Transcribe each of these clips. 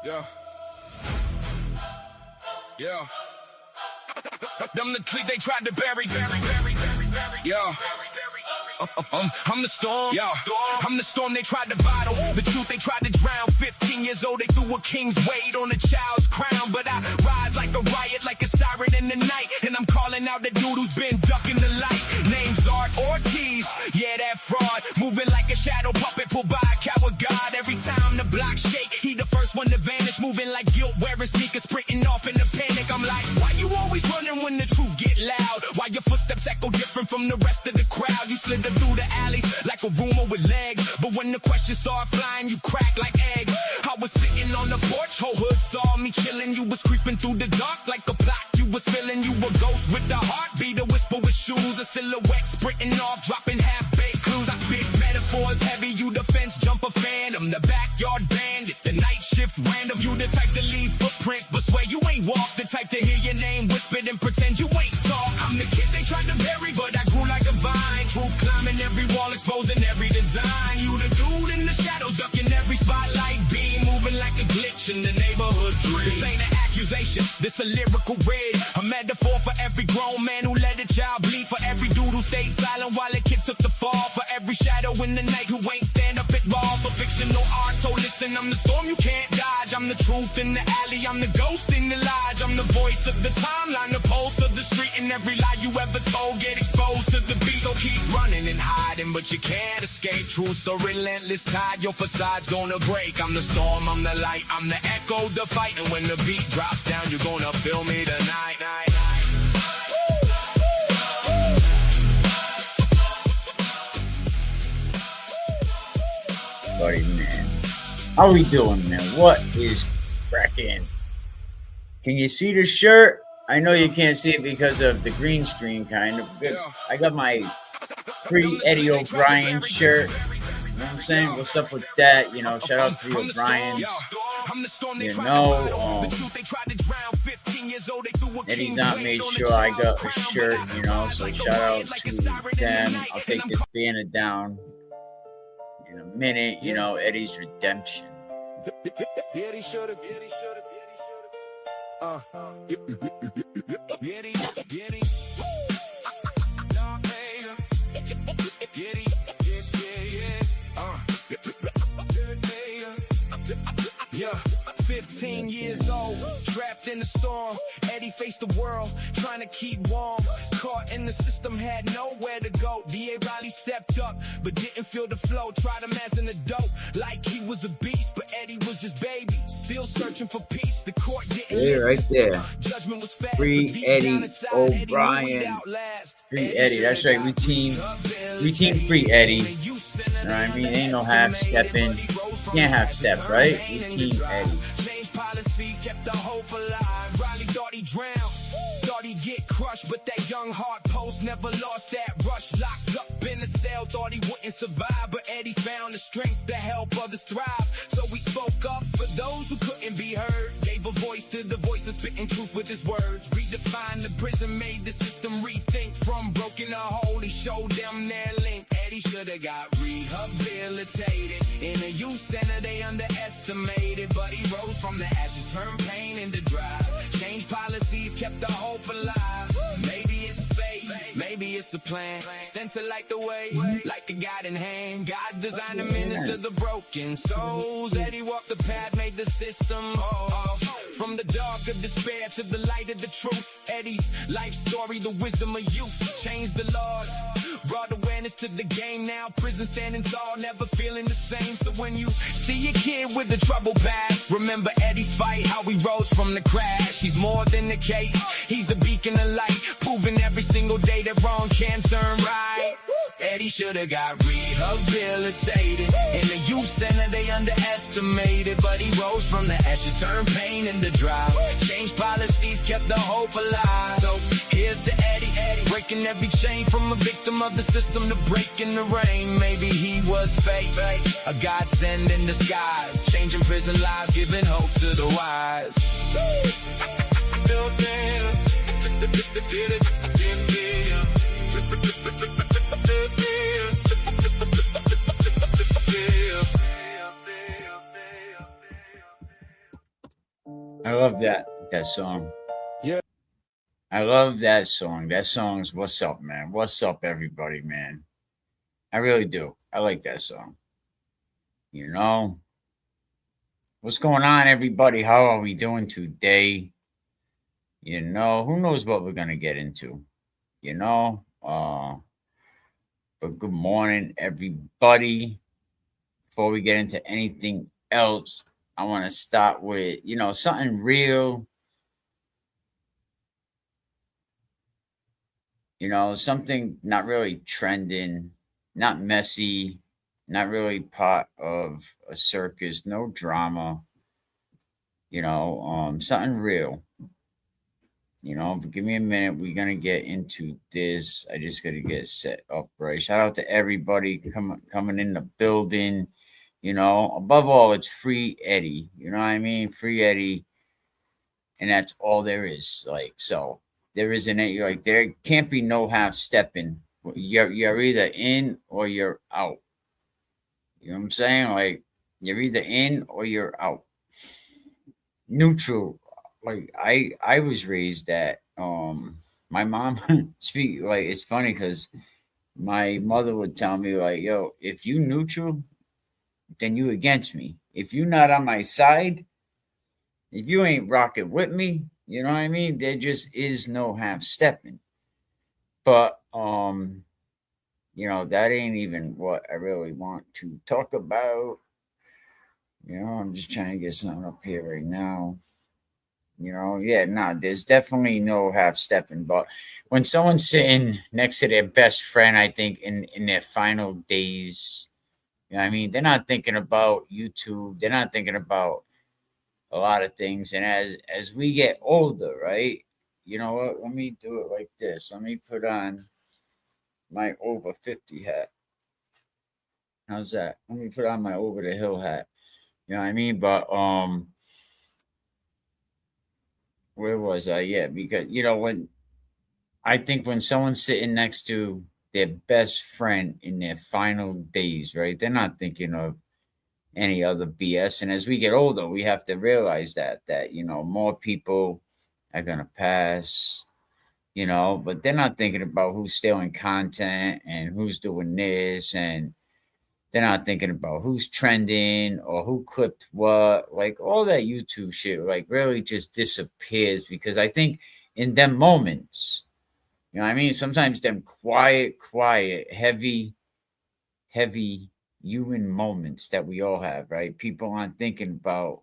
Yeah. Yeah. Them the clique they tried to bury. Yeah. I'm the storm. Yeah. I'm the storm they tried to bottle. The truth they tried to drown. 15 years old, they threw a king's weight on a child's crown. But I rise like a riot, like a siren in the night. And I'm calling out the dude who's been ducking the light. Name's Art Ortiz. Yeah, that fraud. Moving like a shadow puppet pulled by a coward god. Every time the block shake, he the first one to vanish. Moving like guilt, wearing sneakers, sprinting off in the panic. I'm like, why you always running when the truth get loud? Why your footsteps echo different from the rest of the crowd? You slid through the alleys like a rumor with legs. But when the questions start flying, you crack like eggs. I was sitting on the porch, whole hood saw me chilling. You was creeping through the dark like a plot. You was feeling you a ghost with a heartbeat, a whisper with shoes, a silhouette sprinting off, dropping half-baked clues. I spit metaphors heavy, you the fence jumper phantom, the backyard bandit, the night shift random. You the type to leave footprints, but swear you ain't walk. The type to hear your name whispered and pretend you ain't talk. I'm the kid they tried to bury, but I grew like a vine. Truth climbing every wall, exposing every design. You the dude in the shadows, ducking every spotlight beam, moving like a glitch in the neighborhood dream. This ain't an accusation, this a lyrical red, a metaphor for every grown man who let a child bleed, for every dude who stayed silent while a kid took the fall, for every shadow in the night who ain't stand up at all. For fictional art, so listen, I'm the storm you can't dodge. I'm the truth in the alley, I'm the ghost in the lodge. I'm the voice of the timeline, the pulse of the street, and every lie you ever told get exposed to the beat. So keep running and hiding, but you can't escape. Truth so relentless, tied, your facade's gonna break. I'm the storm, I'm the light, I'm the echo, the fight. And when the beat drops down, you're gonna feel me tonight. Buddy, man, how we doing, man? What is cracking? Can you see the shirt? I know you can't see it because of the green screen, kind of. I got my free Eddie Obrien shirt. You know what I'm saying? What's up with that? You know, shout out to the O'Briens. You know, Eddie's not made sure I got a shirt, you know, so shout out to them. I'll take this banner down in a minute, you know, Eddie's redemption. Yeah, 15 years old, trapped in the storm. Eddie faced the world, trying to keep warm. Caught in the system, had nowhere to go. D.A. Riley stepped up, but didn't feel the flow. Tried him as an adult, like he was a beast. But Eddie was just baby, still searching for peace. The court didn't listen. Right there. Judgment was fast, Free Eddie O'Brien. Free Eddie, that's right. We team Free Eddie. You know what I mean? Ain't no half stepping. Can't half step, right? We team Eddie. Change policies, kept the hope alive. Riley thought he drowned, thought he'd get crushed, but that young heart post never lost that rush. Locked up in a cell, thought he wouldn't survive, but Eddie found the strength to help others thrive. So he spoke up for those who couldn't be heard, gave a voice to the voiceless, spitting truth with his words. Redefined the prison, made the system rethink. From broken to whole, he showed them their link. Eddie should've got rehabilitated. In a youth center they underestimated, but he rose from the ashes, turned pain into drive. Changed policies, kept the hope alive. Maybe it's fate, maybe it's a plan. Sent to light the way, like a guiding hand. God's designed to minister the broken souls. Eddie walked the path, made the system whole. From the dark of despair to the light of the truth. Eddie's life story, the wisdom of youth. Changed the laws, brought awareness to the game. Now prison standing tall, never feeling the same. So when you see a kid with a troubled past, remember Eddie's fight, how he rose from the crash. He's more than the case, he's a beacon of light, proving every single day that wrong can turn right. Eddie should've got rehabilitated. In the youth center they underestimated, but he rose from the ashes, turned pain into drive. Changed policies, kept the hope alive. So here's to Eddie, breaking every chain. From a victim of the system to breaking the rain. Maybe he was fate, a godsend in disguise, changing prison lives, giving hope to the wise. I love that song. Yeah. I love that song. That song's "What's Up, Man." What's up, everybody, man? I really do. I like that song. You know, what's going on, everybody? How are we doing today? Who knows what we're gonna get into? You know, but good morning, everybody. Before we get into anything else, I want to start with something real. Something not really trending, not messy, not really part of a circus, no drama. Something real. But give me a minute. We're gonna get into this. I just gotta get set up right. Shout out to everybody coming in the building. Above all, it's free Eddie. You know what I mean? Free Eddie, and that's all there is. Like so, there isn't any like there can't be no half stepping. You're either in or you're out. You know what I'm saying? Like you're either in or you're out. Neutral. Like I was raised that my mom speak like it's funny because my mother would tell me like, yo, if you neutral, then you against me. If you not on my side, if you ain't rocking with me, you know what I mean? There just is no half stepping. But that ain't even what I really want to talk about. I'm just trying to get something up here right now. Yeah, no, there's definitely no half stepping. But when someone's sitting next to their best friend, I think in their final days, I mean, they're not thinking about YouTube. They're not thinking about a lot of things. And as we get older, right? You know what? Let me do it like this. Let me put on my over 50 hat. How's that? Let me put on my over the hill hat. You know what I mean? But where was I? Yeah, because when I think when someone's sitting next to their best friend in their final days, right? They're not thinking of any other BS. And as we get older, we have to realize that more people are gonna pass, but they're not thinking about who's stealing content and who's doing this, and they're not thinking about who's trending or who clipped what. Like all that YouTube shit, like really just disappears because I think in them moments, you know what I mean? Sometimes them quiet, heavy human moments that we all have, right? People aren't thinking about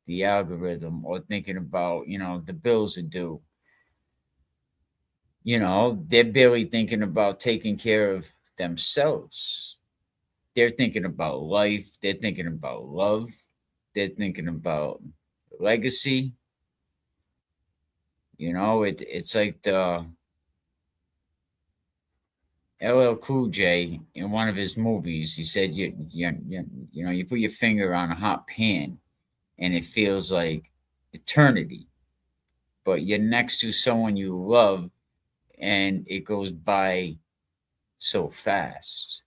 the algorithm or thinking about, the bills are due. They're barely thinking about taking care of themselves. They're thinking about life. They're thinking about love. They're thinking about legacy. It's like the LL Cool J in one of his movies. He said, you put your finger on a hot pan and it feels like eternity, but you're next to someone you love and it goes by so fast.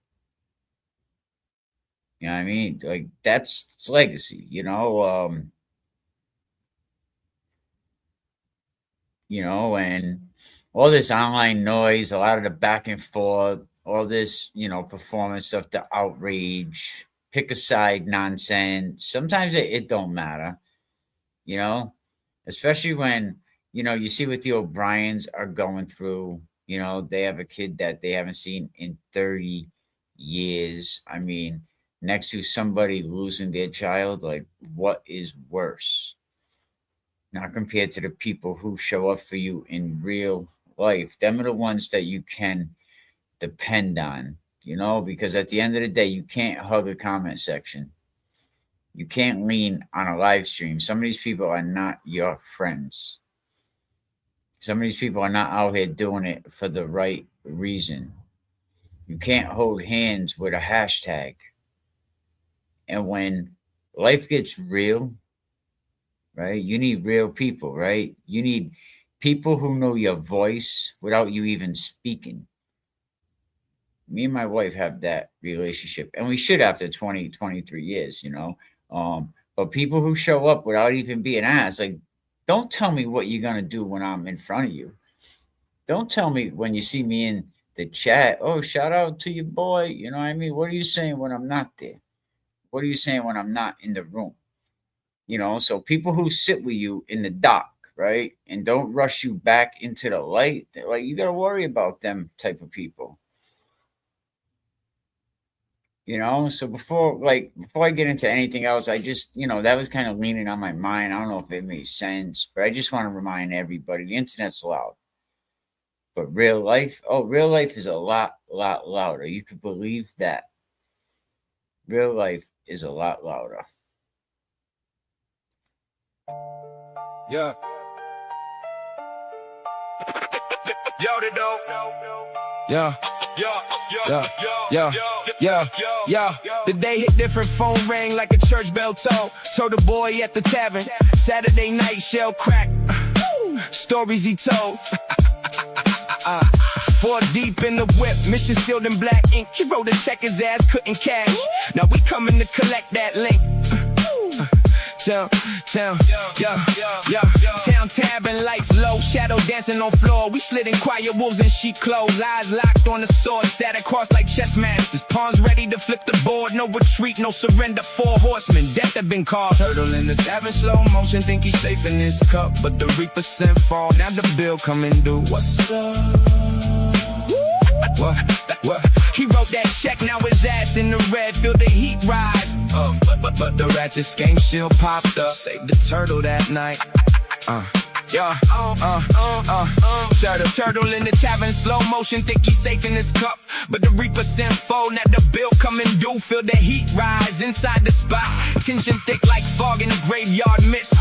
You know what I mean? Like that's legacy, and all this online noise, a lot of the back and forth, all this, performance stuff, the outrage, pick a side nonsense. Sometimes it don't matter, you know, especially when, you see what the O'Briens are going through. They have a kid that they haven't seen in 30 years. I mean, next to somebody losing their child, like what is worse? Not compared to the people who show up for you in real life. Them are the ones that you can depend on, because at the end of the day, you can't hug a comment section. You can't lean on a live stream. Some of these people are not your friends. Some of these people are not out here doing it for the right reason. You can't hold hands with a hashtag. And when life gets real, right, you need real people, right? You need people who know your voice without you even speaking. Me and my wife have that relationship, and we should after 20, 23 years, you know. But people who show up without even being asked, like, don't tell me what you're gonna do when I'm in front of you. Don't tell me when you see me in the chat, oh, shout out to your boy. You know what I mean? What are you saying when I'm not there? What are you saying when I'm not in the room? You know, so people who sit with you in the dock, right? And don't rush you back into the light, like you gotta worry about them type of people. You know, so before I get into anything else, I just, that was kind of leaning on my mind. I don't know if it made sense, but I just want to remind everybody the internet's loud. But real life is a lot louder. You could believe that. Real life is a lot louder. Yeah. Yo, the dope. Yeah. Yeah. The day hit different, phone rang like a church bell toll. Told the boy at the tavern, Saturday night shell crack. Stories he told. 4 deep in the whip, mission sealed in black ink. He wrote a check his ass couldn't cash. Now we coming to collect that link. Town tavern lights low, shadow dancing on floor. We slid in quiet wolves in sheep clothes, eyes locked on the sword, sat across like chess masters, pawns ready to flip the board. No retreat, no surrender. 4 horsemen, death have been called. Turtle in the tavern, slow motion, think he's safe in his cup, but the reaper sent fall. Now the bill coming due. What's up? What? He wrote that check, now his ass in the red, feel the heat rise. But the ratchet skank shield popped up. Saved the turtle that night. Turtle in the tavern, slow motion, think he's safe in his cup, but the reaper sent foe. Now the bill coming due, feel the heat rise inside the spot. Tension thick like fog in the graveyard mist.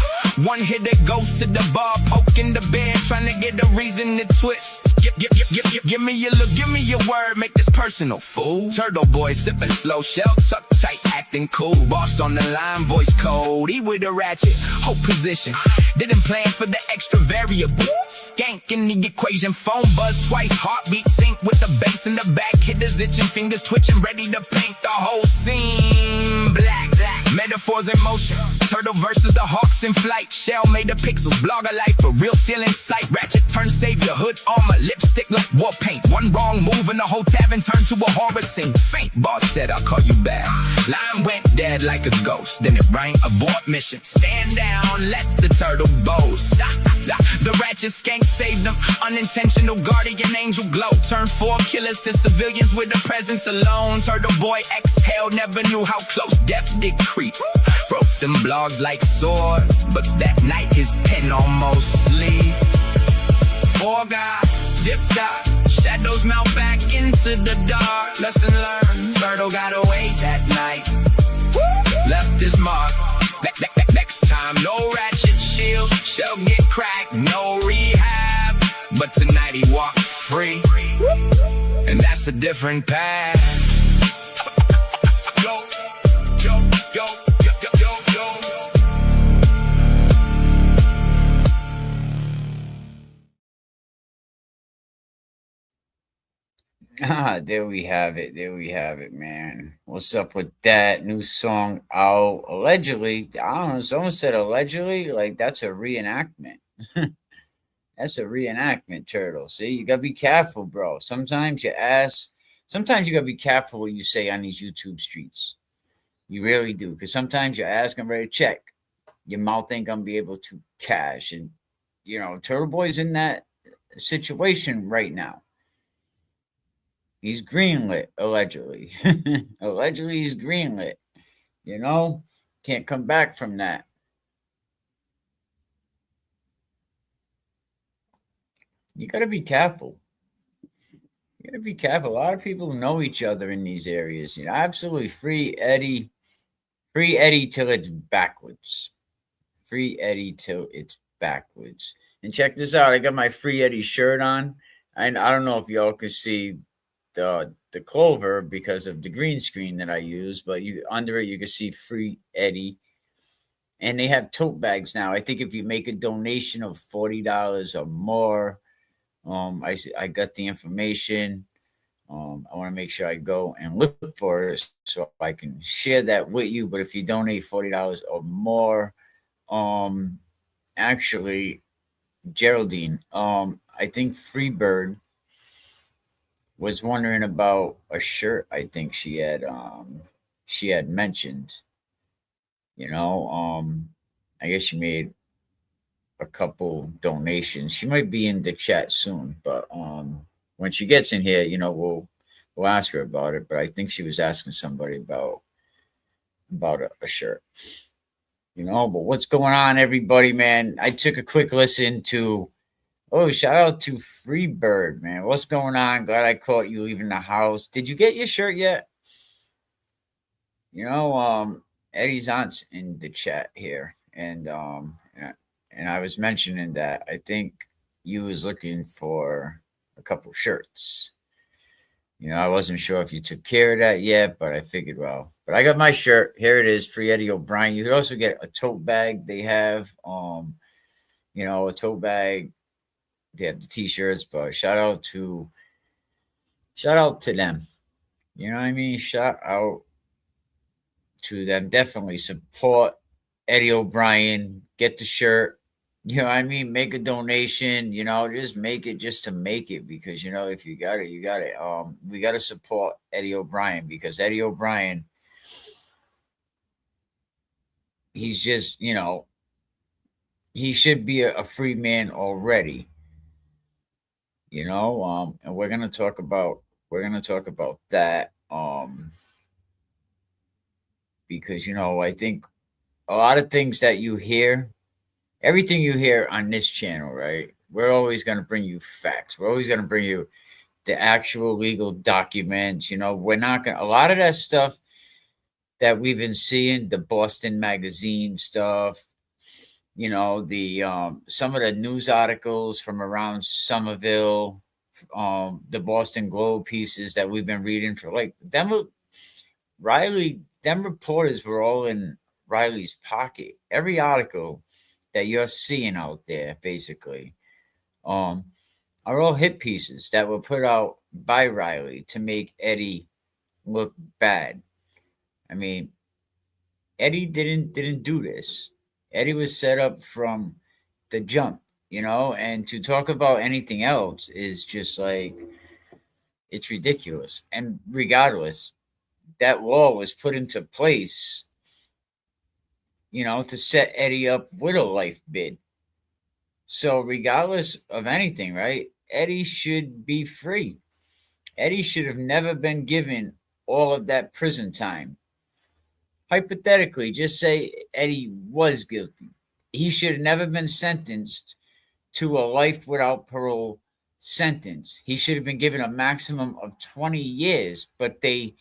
One hitter goes to the bar, poking the bear, trying to get a reason to twist. Give me your look, give me your word, make this personal, fool. Turtle boy sipping slow, shell tucked tight, acting cool. Boss on the line, voice cold, he with a ratchet, whole position. Didn't plan for the extra variable. Skank in the equation, phone buzz twice, heartbeat sync with the bass in the back. Hitters itching, fingers twitching, ready to paint the whole scene black. Metaphors in motion, turtle versus the hawks in flight. Shell made the pixels, blogger life for real, still in sight. Ratchet turned savior, hood armor, lipstick like war paint. One wrong move and the whole tavern turned to a horror scene. Faint, boss said I'll call you back. Line went dead like a ghost, then it rang abort mission. Stand down, let the turtle boast. The ratchet skank saved them, unintentional guardian angel glow. Turned 4 killers to civilians with a presence alone. Turtle boy exhaled, never knew how close death did creep. Broke them blogs like swords, but that night his pen almost sleep. 4 guys dipped out, shadows melt back into the dark. Lesson learned, Turtle got away that night. Left his mark. Next time, no ratchet shield, shall get cracked, no rehab. But tonight he walked free, and that's a different path. Yo. There we have it, man. What's up with that new song out? Allegedly, I don't know, someone said allegedly, like that's a reenactment. That's a reenactment, Turtle. See, you gotta be careful, bro. Sometimes you gotta be careful what you say on these YouTube streets. You really do, because sometimes your ass can ready to check. Your mouth ain't gonna be able to cash. And Turtle Boy's in that situation right now. He's greenlit, allegedly. Allegedly, he's greenlit. Can't come back from that. You got to be careful. You got to be careful. A lot of people know each other in these areas. Absolutely free Eddie. Free Eddie till it's backwards. Free Eddie till it's backwards. And check this out. I got my Free Eddie shirt on. And I don't know if y'all can see the clover because of the green screen that I use, but under it you can see Free Eddie, and they have tote bags now. I think if you make a donation of $40 or more, I got the information. I want to make sure I go and look for it so I can share that with you. But if you donate $40 or more, um, actually, Geraldine, I think Freebird was wondering about a shirt. I think she had mentioned. You know, I guess she made a couple donations. She might be in the chat soon, but when she gets in here, we'll ask her about it. But I think she was asking somebody about a shirt. But what's going on, everybody, man? I took a quick listen to. Oh, shout out to Freebird, man. What's going on? Glad I caught you leaving the house. Did you get your shirt yet? You know, Eddie's aunt's in the chat here, and I was mentioning that I think you was looking for a couple shirts. I wasn't sure if you took care of that yet, but I figured, well, but I got my shirt. Here it is, free Eddie O'Brien. You could also get a tote bag. They have, a tote bag. They have the t-shirts, but shout out to them. You know what I mean? Shout out to them. Definitely support Eddie O'Brien. Get the shirt. You know what I mean? Make a donation. Just make it just to make it because if you got it, you got it. We got to support Eddie O'Brien because Eddie O'Brien, he's just he should be a free man already. And we're gonna talk about that. Because I think a lot of things that you hear, everything you hear on this channel, right? We're always going to bring you facts. We're always going to bring you the actual legal documents. We're not going to, a lot of that stuff that we've been seeing, the Boston Magazine stuff, the some of the news articles from around Somerville, the Boston Globe pieces that we've been reading for like them. Riley, them reporters were all in Riley's pocket. Every article that you're seeing out there, basically, are all hit pieces that were put out by Riley to make Eddie look bad. I mean, Eddie didn't do this. Eddie was set up from the jump, and to talk about anything else is just like it's ridiculous. And regardless, that law was put into place, to set Eddie up with a life bid. So, regardless of anything, right, Eddie should be free. Eddie should have never been given all of that prison time. Hypothetically, just say Eddie was guilty. He should have never been sentenced to a life without parole sentence. He should have been given a maximum of 20 years, but they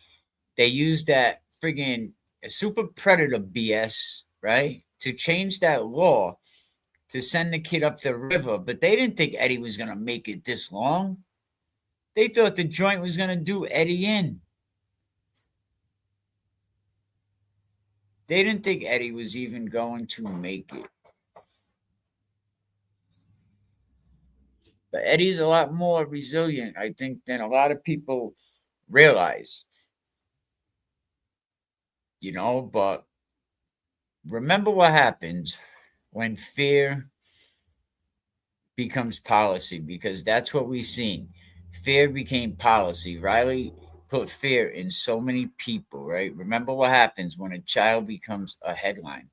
used that friggin' super predator BS, right? To change that law to send the kid up the river, but they didn't think Eddie was going to make it this long. They thought the joint was going to do Eddie in. They didn't think Eddie was even going to make it. But Eddie's a lot more resilient, I think, than a lot of people realize. But remember what happens when fear becomes policy, because that's what we've seen. Fear became policy. Riley put fear in so many people, right? Remember what happens when a child becomes a headline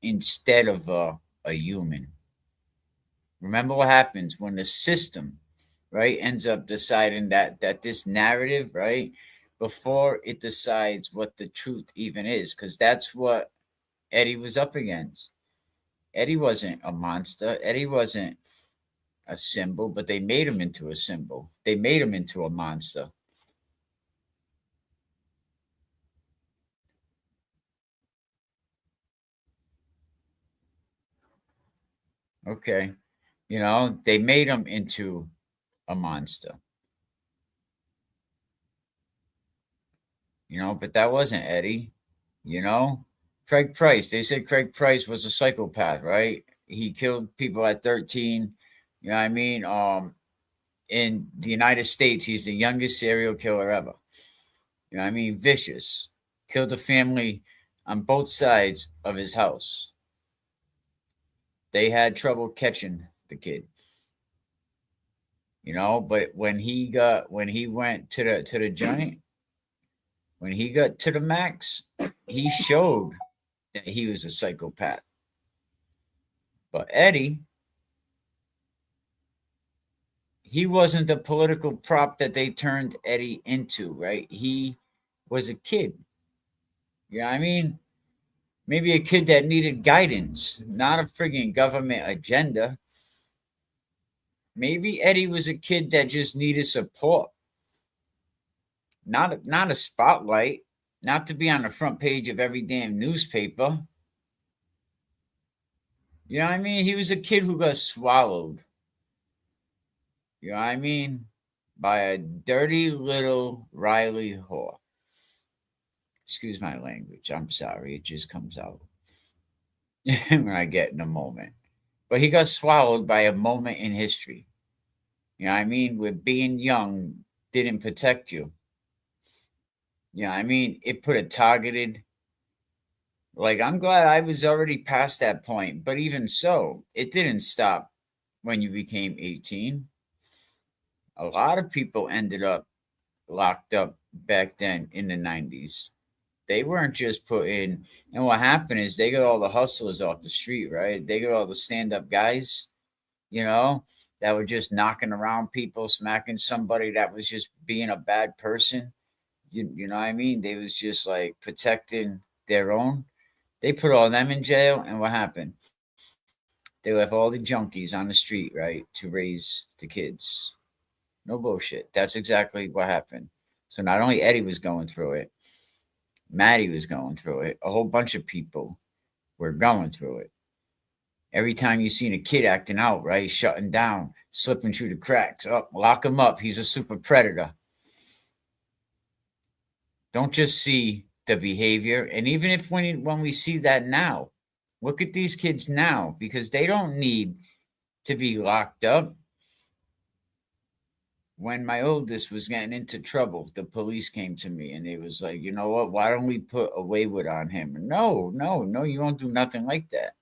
instead of a human. Remember what happens when the system, right, ends up deciding that this narrative, right, before it decides what the truth even is, because that's what Eddie was up against. Eddie wasn't a monster. Eddie wasn't a symbol, but they made him into a symbol. They made him into a monster. Okay. They made him into a monster. But that wasn't Eddie, you know? Craig Price. They said Craig Price was a psychopath, right? He killed people at 13. You know what I mean? In the United States, he's the youngest serial killer ever. You know what I mean? Vicious. Killed a family on both sides of his house. They had trouble catching the kid. But when he went to the joint, when he got to the max, he showed that he was a psychopath. But Eddie, he wasn't the political prop that they turned Eddie into, right? He was a kid. You know what I mean? Maybe a kid that needed guidance, not a frigging government agenda. Maybe Eddie was a kid that just needed support, not a spotlight, not to be on the front page of every damn newspaper. You know what I mean? He was a kid who got swallowed. You know what I mean? By a dirty little Riley whore. Excuse my language. I'm sorry. It just comes out when I get in a moment. But he got swallowed by a moment in history. You know what I mean? Where being young didn't protect you. You know what I mean? It put a targeted, like, I'm glad I was already past that point. But even so, it didn't stop when you became 18. A lot of people ended up locked up back then in the 90s. They weren't just put in, and what happened is they got all the hustlers off the street, right? They got all the stand up guys, you know, that were just knocking around people, smacking somebody that was just being a bad person. You know what I mean? They was just like protecting their own. They put all them in jail, and what happened? They left all the junkies on the street, right, to raise the kids. No bullshit. That's exactly what happened. So not only Eddie was going through it, Maddie was going through it. A whole bunch of people were going through it. Every time you seen a kid acting out, right, shutting down, slipping through the cracks, up, lock him up. He's a super predator. Don't just see the behavior. And even if when we see that now, look at these kids now because they don't need to be locked up. When my oldest was getting into trouble, the police came to me and they was like, you know what? Why don't we put a wayward on him? No, no, no, you won't do nothing like that.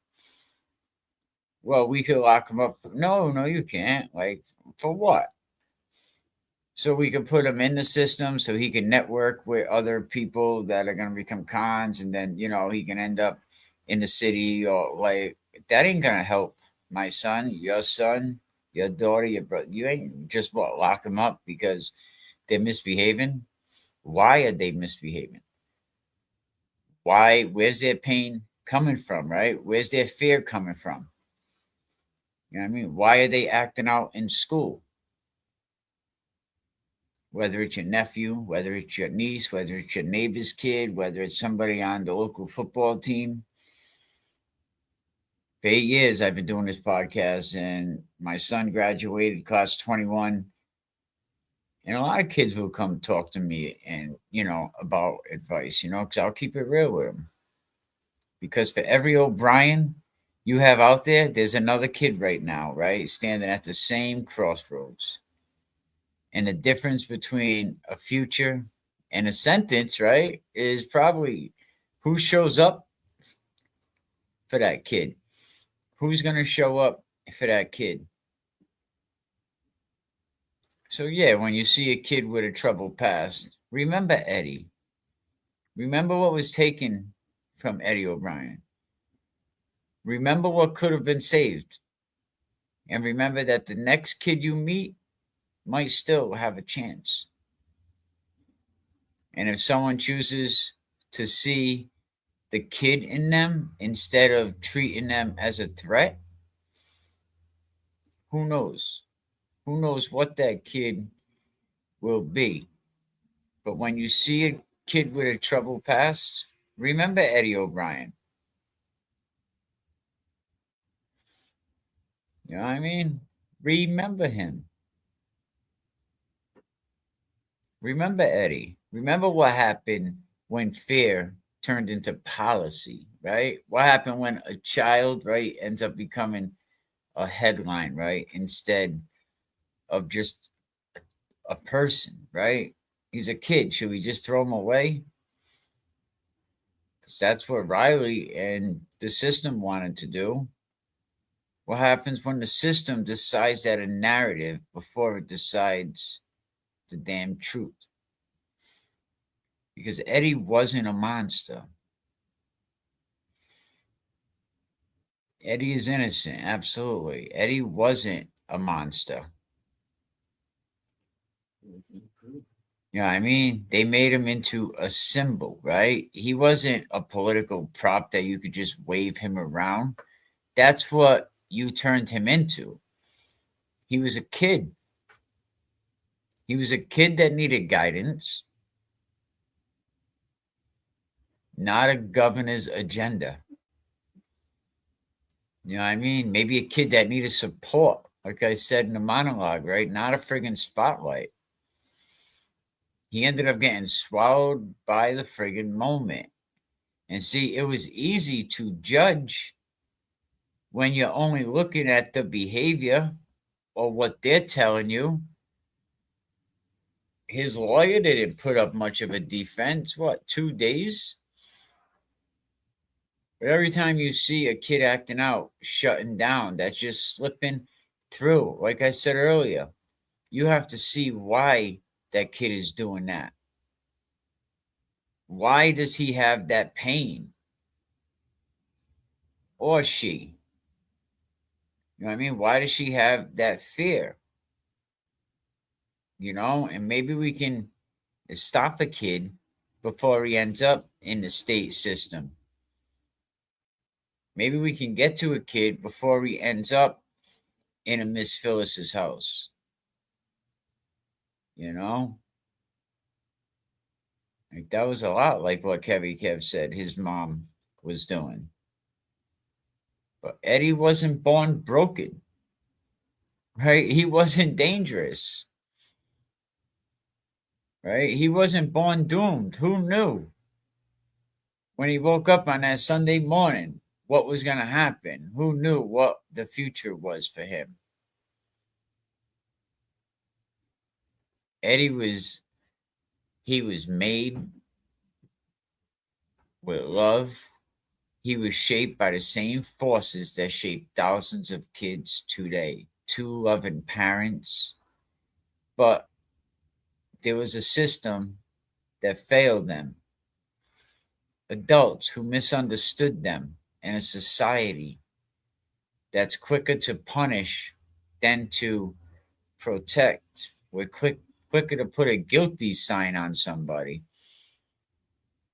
Well, we could lock him up. No, no, you can't. Like, for what? So we could put him in the system so he can network with other people that are going to become cons and then, he can end up in the city or like, that ain't going to help my son, your daughter, your brother. You ain't just lock them up because they're misbehaving. Why are they misbehaving? Why? Where's their pain coming from, right? Where's their fear coming from? You know what I mean? Why are they acting out in school? Whether it's your nephew, whether it's your niece, whether it's your neighbor's kid, whether it's somebody on the local football team. For 8 years, I've been doing this podcast, and my son graduated class 21. And a lot of kids will come talk to me and, about advice, because I'll keep it real with them. Because for every Obrien you have out there, there's another kid right now, right? Standing at the same crossroads. And the difference between a future and a sentence, right, is probably who shows up for that kid. Who's going to show up for that kid? So, yeah, when you see a kid with a troubled past, remember Eddie. Remember what was taken from Eddie Obrien. Remember what could have been saved. And remember that the next kid you meet might still have a chance. And if someone chooses to see the kid in them instead of treating them as a threat, who knows? Who knows what that kid will be? But when you see a kid with a troubled past, remember Eddie Obrien. You know what I mean? Remember him. Remember Eddie. Remember what happened when fear turned into policy, right? What happened when a child, right, ends up becoming a headline, right, instead of just a person, right? He's a kid. Should we just throw him away? Because that's what Riley and the system wanted to do. What happens when the system decides that a narrative before it decides the damn truth? Because Eddie wasn't a monster. Eddie is innocent, absolutely. Eddie wasn't a monster. You know what I mean? They made him into a symbol, right? He wasn't a political prop that you could just wave him around. That's what you turned him into. He was a kid. He was a kid that needed guidance, not a governor's agenda. You know what I mean? Maybe a kid that needed support, like I said in the monologue, right? Not a friggin' spotlight. He ended up getting swallowed by the friggin' moment. And see, it was easy to judge when you're only looking at the behavior or what they're telling you. His lawyer didn't put up much of a defense. What, 2 days? But every time you see a kid acting out, shutting down, that's just slipping through. Like I said earlier, you have to see why that kid is doing that. Why does he have that pain? Or she? You know what I mean? Why does she have that fear? You know, and maybe we can stop a kid before he ends up in the state system. Maybe we can get to a kid before he ends up in a Miss Phyllis's house. You know? Like that was a lot like what Kev said his mom was doing. But Eddie wasn't born broken. Right? He wasn't dangerous. Right? He wasn't born doomed. Who knew? When he woke up on that Sunday morning, what was going to happen? Who knew what the future was for him? Eddie was made with love. He was shaped by the same forces that shape thousands of kids today. Two loving parents, but there was a system that failed them. Adults who misunderstood them, and a society that's quicker to punish than to protect. We're quicker to put a guilty sign on somebody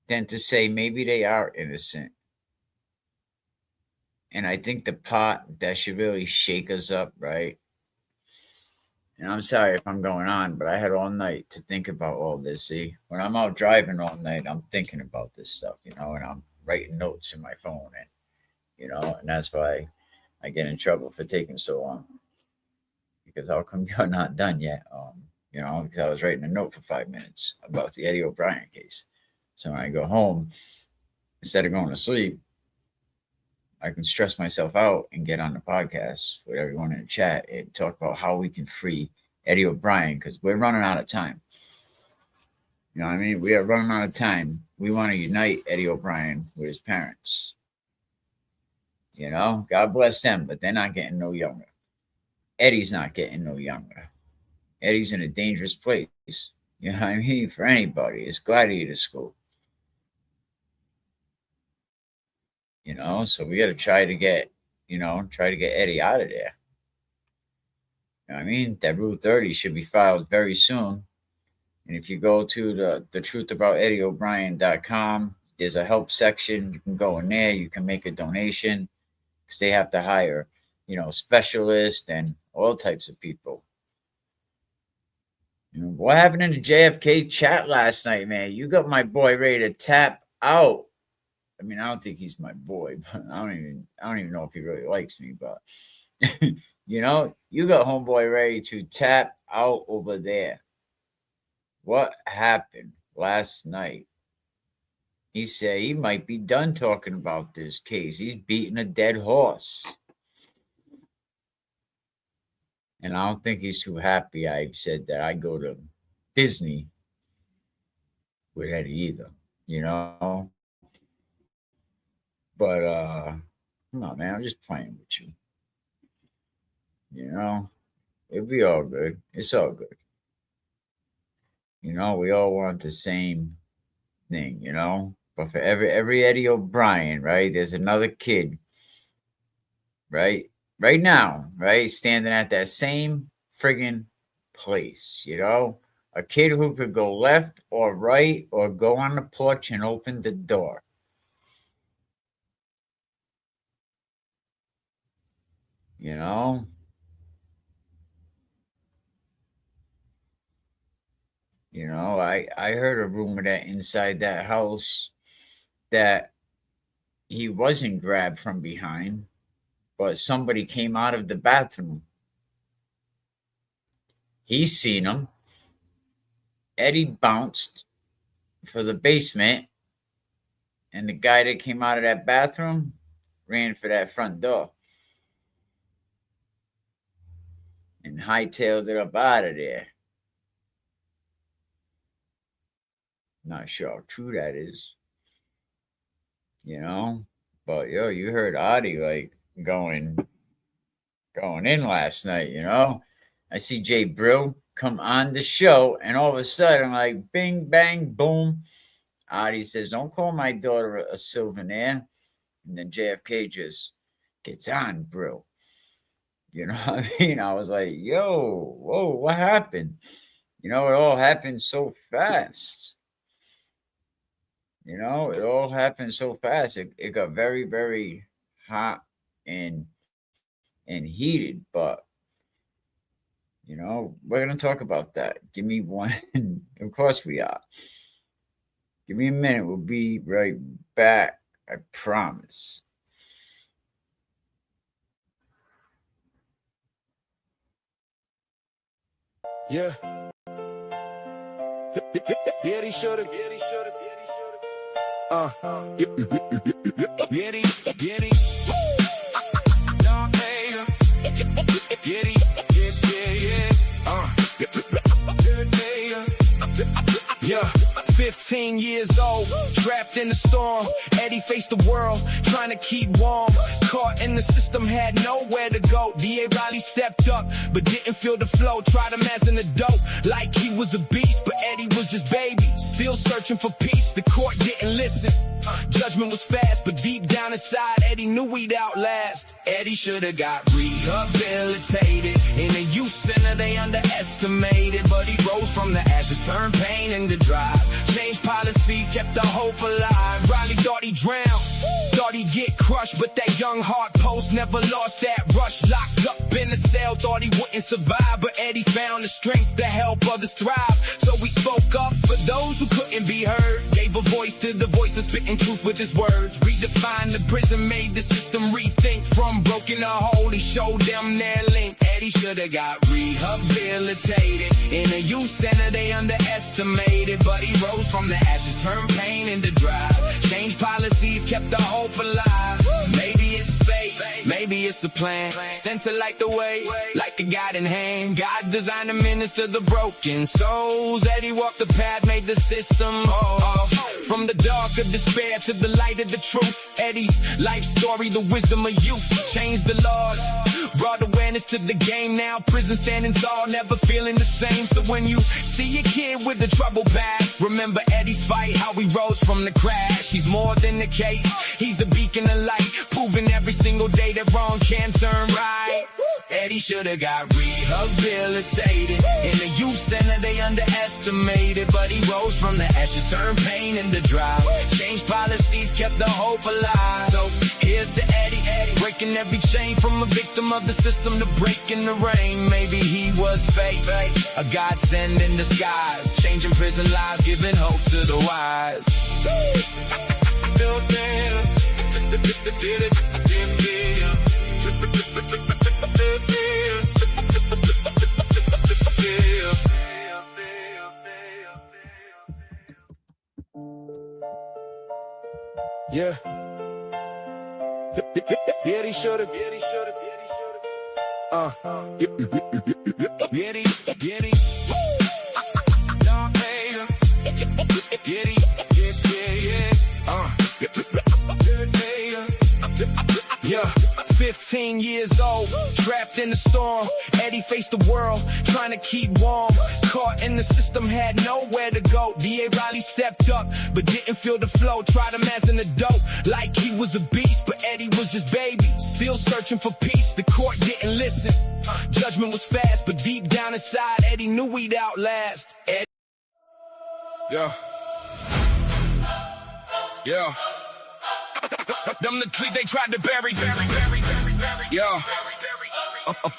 than to say maybe they are innocent. And I think the part that should really shake us up, right? And I'm sorry if I'm going on, but I had all night to think about all this. See, when I'm out driving all night, I'm thinking about this stuff, you know, and I'm writing notes in my phone, and you know, and that's why I get in trouble for taking so long. Because how come you're not done yet? You know, because I was writing a note for 5 minutes about the Eddie Obrien case. So when I go home, instead of going to sleep, I can stress myself out and get on the podcast with everyone in the chat and talk about how we can free Eddie Obrien because we're running out of time. You know what I mean? We are running out of time. We want to unite Eddie Obrien with his parents. You know, God bless them, but they're not getting no younger. Eddie's not getting no younger. Eddie's in a dangerous place. You know what I mean? For anybody. It's gladiator school. You know, so we got to try to get Eddie out of there. You know what I mean? That Rule 30 should be filed very soon. And if you go to the truthabouteddieobrien.com, there's a help section. You can go in there. You can make a donation because they have to hire, you know, specialists and all types of people. You know, what happened in the JFK chat last night, man? You got my boy ready to tap out. I mean, I don't think he's my boy, but I don't even know if he really likes me, but you know, you got homeboy ready to tap out over there. What happened last night He said he might be done talking about this case. He's beating a dead horse. And I don't think he's too happy I said that I go to Disney with Eddie either, you know? But, come on, man, I'm just playing with you. You know? It'll be all good. It's all good. You know, we all want the same thing, you know? But for every Eddie Obrien, right, there's another kid, right? Right now, right, standing at that same friggin' place, you know? A kid who could go left or right or go on the porch and open the door. You know? You know, I heard a rumor that inside that house that he wasn't grabbed from behind, but somebody came out of the bathroom. He's seen him. Eddie bounced for the basement, and the guy that came out of that bathroom ran for that front door and hightailed it up out of there. Not sure how true that is, you know. But yo, you heard Adi like going in last night, you know. I see Jay Brill come on the show, and all of a sudden, like bing, bang, boom. Adi says, "Don't call my daughter a souvenir." And then JFK just gets on Brill. You know what I mean? I was like, yo, whoa, what happened? You know, it all happened so fast. You know, it all happened so fast. It got very, very hot and heated, but you know, we're gonna talk about that. Give me one. Of course we are. Give me a minute. We'll be right back. I promise. Yeah. Yeah, he should've. Yeti, Yeti. Yeah, 15 years old, trapped in the storm. Eddie faced the world, trying to keep warm. Caught in the system, had nowhere to go. D.A. Riley stepped up, but didn't feel the flow. Tried him as an adult, like he was a beast. But Eddie was just baby, still searching for peace. The court didn't listen. Judgment was fast, but deep down inside, Eddie knew he'd outlast. Eddie should've got rehabilitated. In a youth center, they underestimated. But he rose from the ashes, turned pain into drive. Changed policies, kept the hope alive. Riley thought he drowned, thought he'd get crushed. But that young heart post never lost that rush. Locked up in a cell, thought he wouldn't survive. But Eddie found the strength to help others thrive. So he spoke up for those who couldn't be heard. Gave a voice to the voiceless, spitting truth with his words. Redefined the prison, made the system rethink. From broken to whole, he showed them their link. Eddie should've got rehabilitated. In a youth center, they underestimated. But he rose from the ashes, turned pain into drive. Changed policies, kept the hope alive. Maybe it's fate, maybe it's a plan. Sent to light the way, like a guiding hand. God designed to minister the broken souls. Eddie walked the path, made the system whole. From the dark of despair to the light of the truth. Eddie's life story, the wisdom of youth. Changed the laws, brought awareness to the game. Now prison standing tall, never feeling the same. So when you see a kid with a troubled past, remember Eddie's fight, how he rose from the crash. He's more than a case, he's a beacon of light, proving every single day that wrong can turn right. Eddie should've got rehabilitated. In a youth center, they underestimated. But he rose from the ashes, turned pain into drive. Changed policies, kept the hope alive. So here's to Eddie, breaking every chain. From a victim of the system to breaking the rain. Maybe he was fate, a godsend in disguise. Changing prison lives, giving hope to the wise. Yeah. Yeah, he should've. Yeah, he. Dog hater. Yeah, 15 years old, trapped in the storm. Eddie faced the world, trying to keep warm. Caught in the system, had nowhere to go. D.A. Riley stepped up, but didn't feel the flow. Tried him as an adult, like he was a beast. But Eddie was just baby, still searching for peace. The court didn't listen, judgment was fast. But deep down inside, Eddie knew we'd outlast. Yeah. Yeah. Them the tree they tried to bury. Yeah.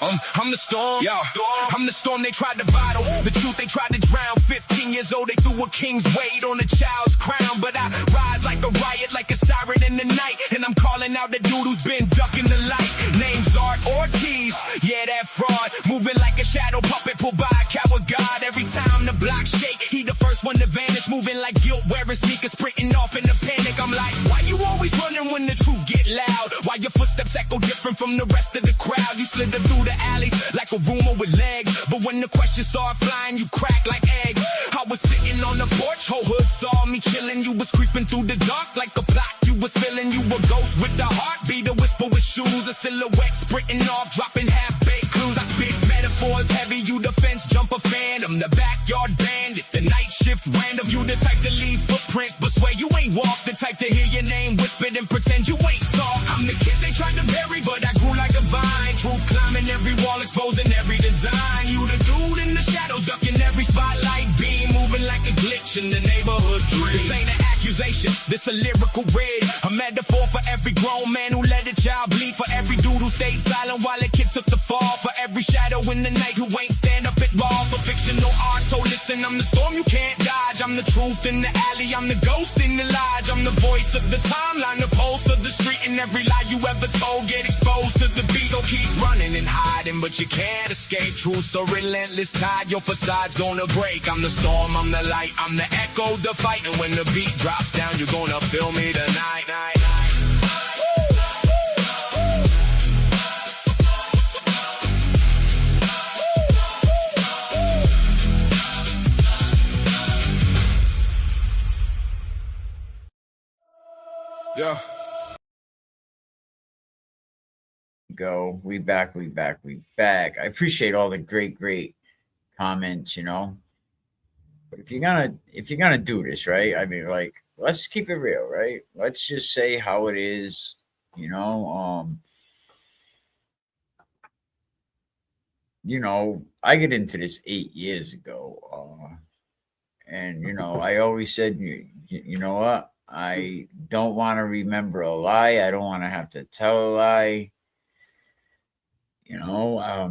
I'm the storm. Yeah. I'm the storm they tried to bottle. The truth they tried to drown. 15 years old, they threw a king's weight on a child's crown. But I rise like a riot, like a siren in the night. And I'm calling out the dude who's been ducking the light. Name's Art Ortiz. Yeah, that fraud. Moving like a shadow puppet pulled by a coward god. Every time the block shake, he the first one to vanish. Moving like guilt, wearing sneakers, sprinting off in the panic. I'm like, why you always running when the truth get loud? Why your footsteps echo different from the rest of the crowd? You slither through the alleys like a rumor with legs. But when the questions start flying, you crack like eggs. I was sitting on the porch, whole hood saw me chilling. You was creeping through the dark like a plot. You was feeling you a ghost with the heartbeat, a whisper with shoes, a silhouette sprinting off, dropping half-baked clues. I spit metaphors heavy, you the fence jumper phantom, the backyard bandit, the night shift random. You the type to leave footprints, but swear you ain't walk. The type to hear your name whispered and pretend you ain't talk. I'm the kid they tried to bury, but I grew like a vine. Truth climbing every wall, exposing every design. You the dude in the shadows, ducking every spotlight beam, moving like a glitch in the neighborhood dream. This ain't an accusation, this a lyrical rig, a metaphor for every grown man who let a child bleed, for every dude who stayed silent while a kid took the fall, for every shadow in the night who ain't stand up at all. So fictional art, so listen, I'm the storm you can't dodge. I'm the truth in the alley, I'm the ghost in the lodge. I'm the voice of the timeline, the pulse of the street, and every lie you ever told get exposed to the beat. So keep running and hiding, but you can't escape. Truth so relentless, tide your facade's gonna break. I'm the storm, I'm the light, I'm the echo, the fight. And when the beat drops down, you're gonna feel me tonight. Yeah. Go. We back. I appreciate all the great comments, you know. But if you're gonna do this, right? I mean, like, let's keep it real, right? Let's just say how it is, you know. I get into this 8 years ago, and I always said, you know what? I don't want to remember a lie. I don't want to have to tell a lie.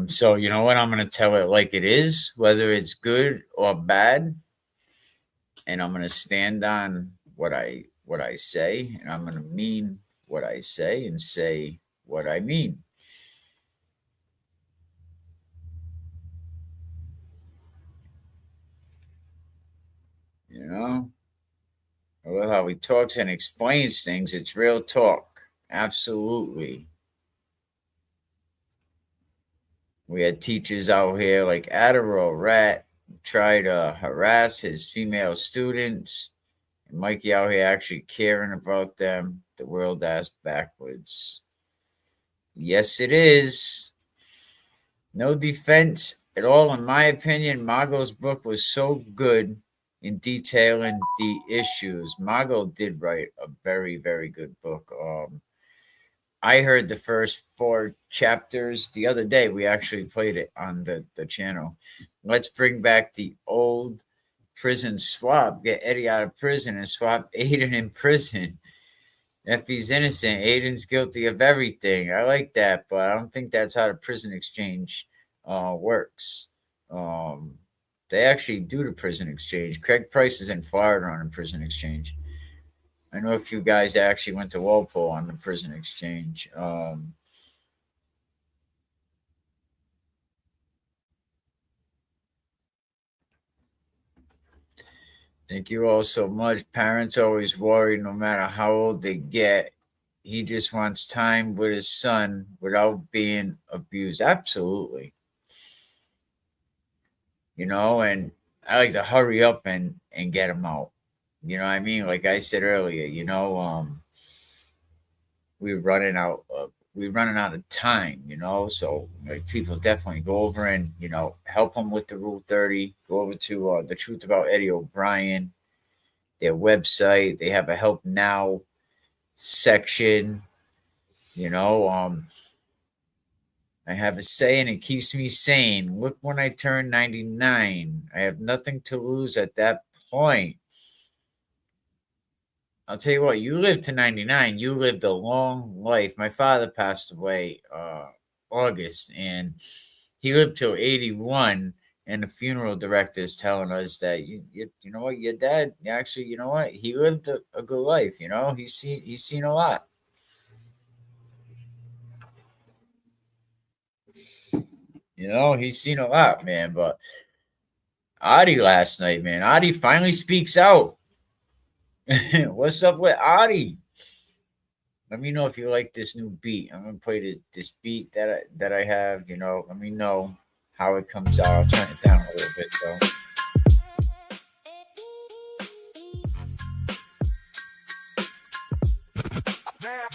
So you know what? I'm gonna tell it like it is, whether it's good or bad, and I'm gonna stand on what I say, and I'm gonna mean what I say and say what I mean. You know, I love how he talks and explains things. It's real talk, absolutely. We had teachers out here like Adderall Rat try to harass his female students. And Mikey out here actually caring about them. The world ass backwards. Yes, it is. No defense at all, in my opinion. Mago's book was so good in detailing the issues. Mago did write a very good book. I heard the first 4 chapters the other day. We actually played it on the channel. Let's bring back the old prison swap. Get Eddie out of prison and swap Aiden in prison. If he's innocent, Aiden's guilty of everything. I like that, but I don't think that's how the prison exchange works. They actually do the prison exchange. Craig Price is in Florida on a prison exchange. I know a few guys actually went to Walpole on the prison exchange. Thank you all so much. Parents always worry no matter how old they get. He just wants time with his son without being abused. Absolutely. And I like to hurry up and get him out. You know what I mean? Like I said earlier, we're running out of time, so like people definitely go over and help them with the Rule 30. Go over to the Truth About Eddie O'Brien, their website. They have a help now section. I have a saying, it keeps me sane. Look, when I turn 99, I have nothing to lose at that point. I'll tell you what, you lived to 99. You lived a long life. My father passed away August, and he lived till 81. And the funeral director is telling us that you know what, your dad actually, you know what, he lived a good life. He's seen a lot. He's seen a lot, man. But Adi last night, man, Adi finally speaks out. What's up with Adi? Let me know if you like this new beat. I'm gonna play this beat that I have. Let me know how it comes out. I'll turn it down a little bit though.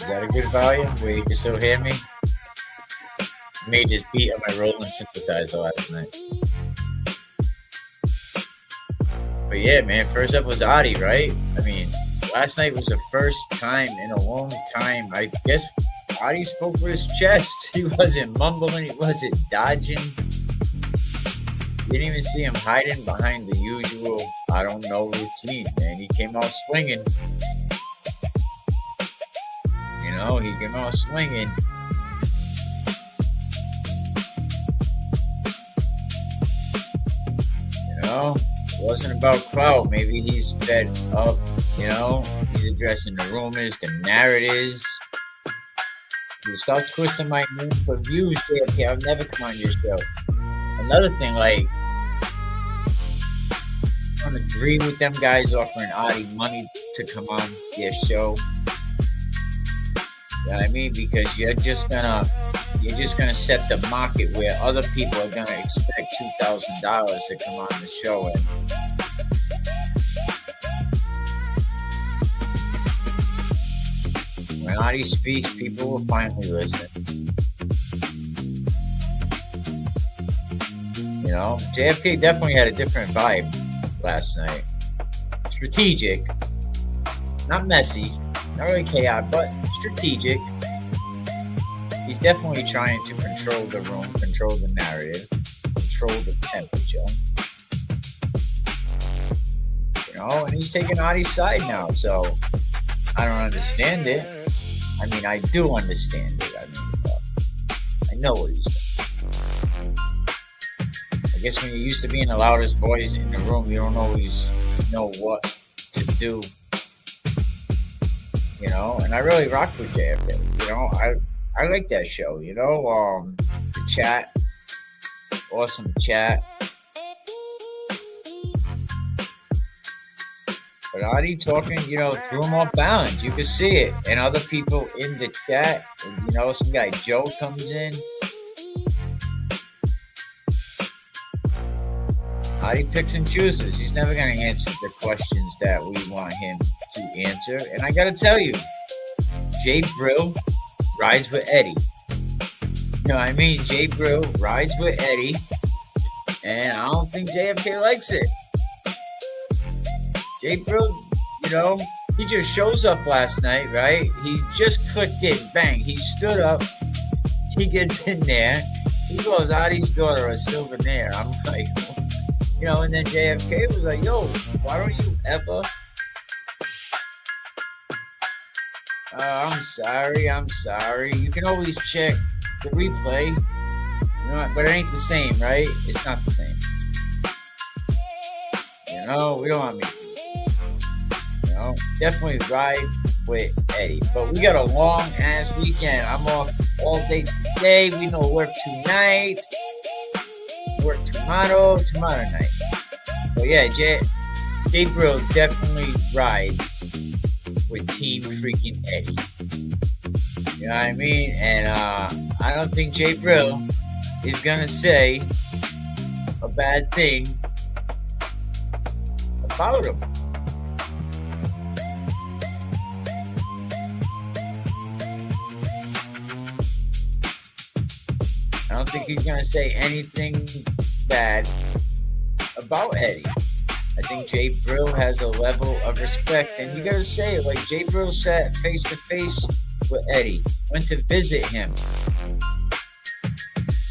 Is that a good volume? Where you can still hear me? I made this beat on my Roland synthesizer last night. But yeah, man, first up was Adi, right? I mean, last night was the first time in a long time. I guess Adi spoke with his chest. He wasn't mumbling. He wasn't dodging. You didn't even see him hiding behind the usual, I don't know, routine, man. He came out swinging. He came out swinging. It wasn't about clout. Maybe he's fed up, He's addressing the rumors, the narratives. You stop twisting my name for views, JFK. I'll never come on your show. Another thing, like, I don't agree with them guys offering Adi money to come on their show. You know what I mean? Because you're just gonna set the market where other people are gonna expect $2,000 to come on the show. And when Adi speaks, people will finally listen. JFK definitely had a different vibe last night. Strategic, not messy, not really chaotic, but strategic. He's definitely trying to control the room, control the narrative, control the temperature. And he's taking Adi's side now, so I don't understand it. I mean, I do understand it. I know what he's doing. I guess when you're used to being the loudest voice in the room, you don't always know what to do. And I really rock with JFK. I like that show, the chat, awesome chat. But Adi talking, threw him off balance. You can see it. And other people in the chat, some guy Joe comes in. Adi picks and chooses. He's never going to answer the questions that we want him to answer. And I got to tell you, Jay Brill rides with Eddie. Jay Brill rides with Eddie. And I don't think JFK likes it. Jay Brill, he just shows up last night, right? He just clicked in, bang. He stood up. He gets in there. He goes, Adi's daughter, a Sylvanair. I'm like, and then JFK was like, yo, why don't you ever? I'm sorry. You can always check the replay. But it ain't the same, right? It's not the same. We don't want me. Definitely ride with Eddie. But we got a long ass weekend. I'm off all day today. We know work tonight. Work tomorrow night. But yeah, Jay Brill definitely rides with Team freaking Eddie. You know what I mean? And I don't think Jay Brill is gonna say a bad thing about him. I don't think he's going to say anything bad about Eddie. I think Jay Brill has a level of respect, and you got to say it. Like Jay Brill sat face to face with Eddie, went to visit him.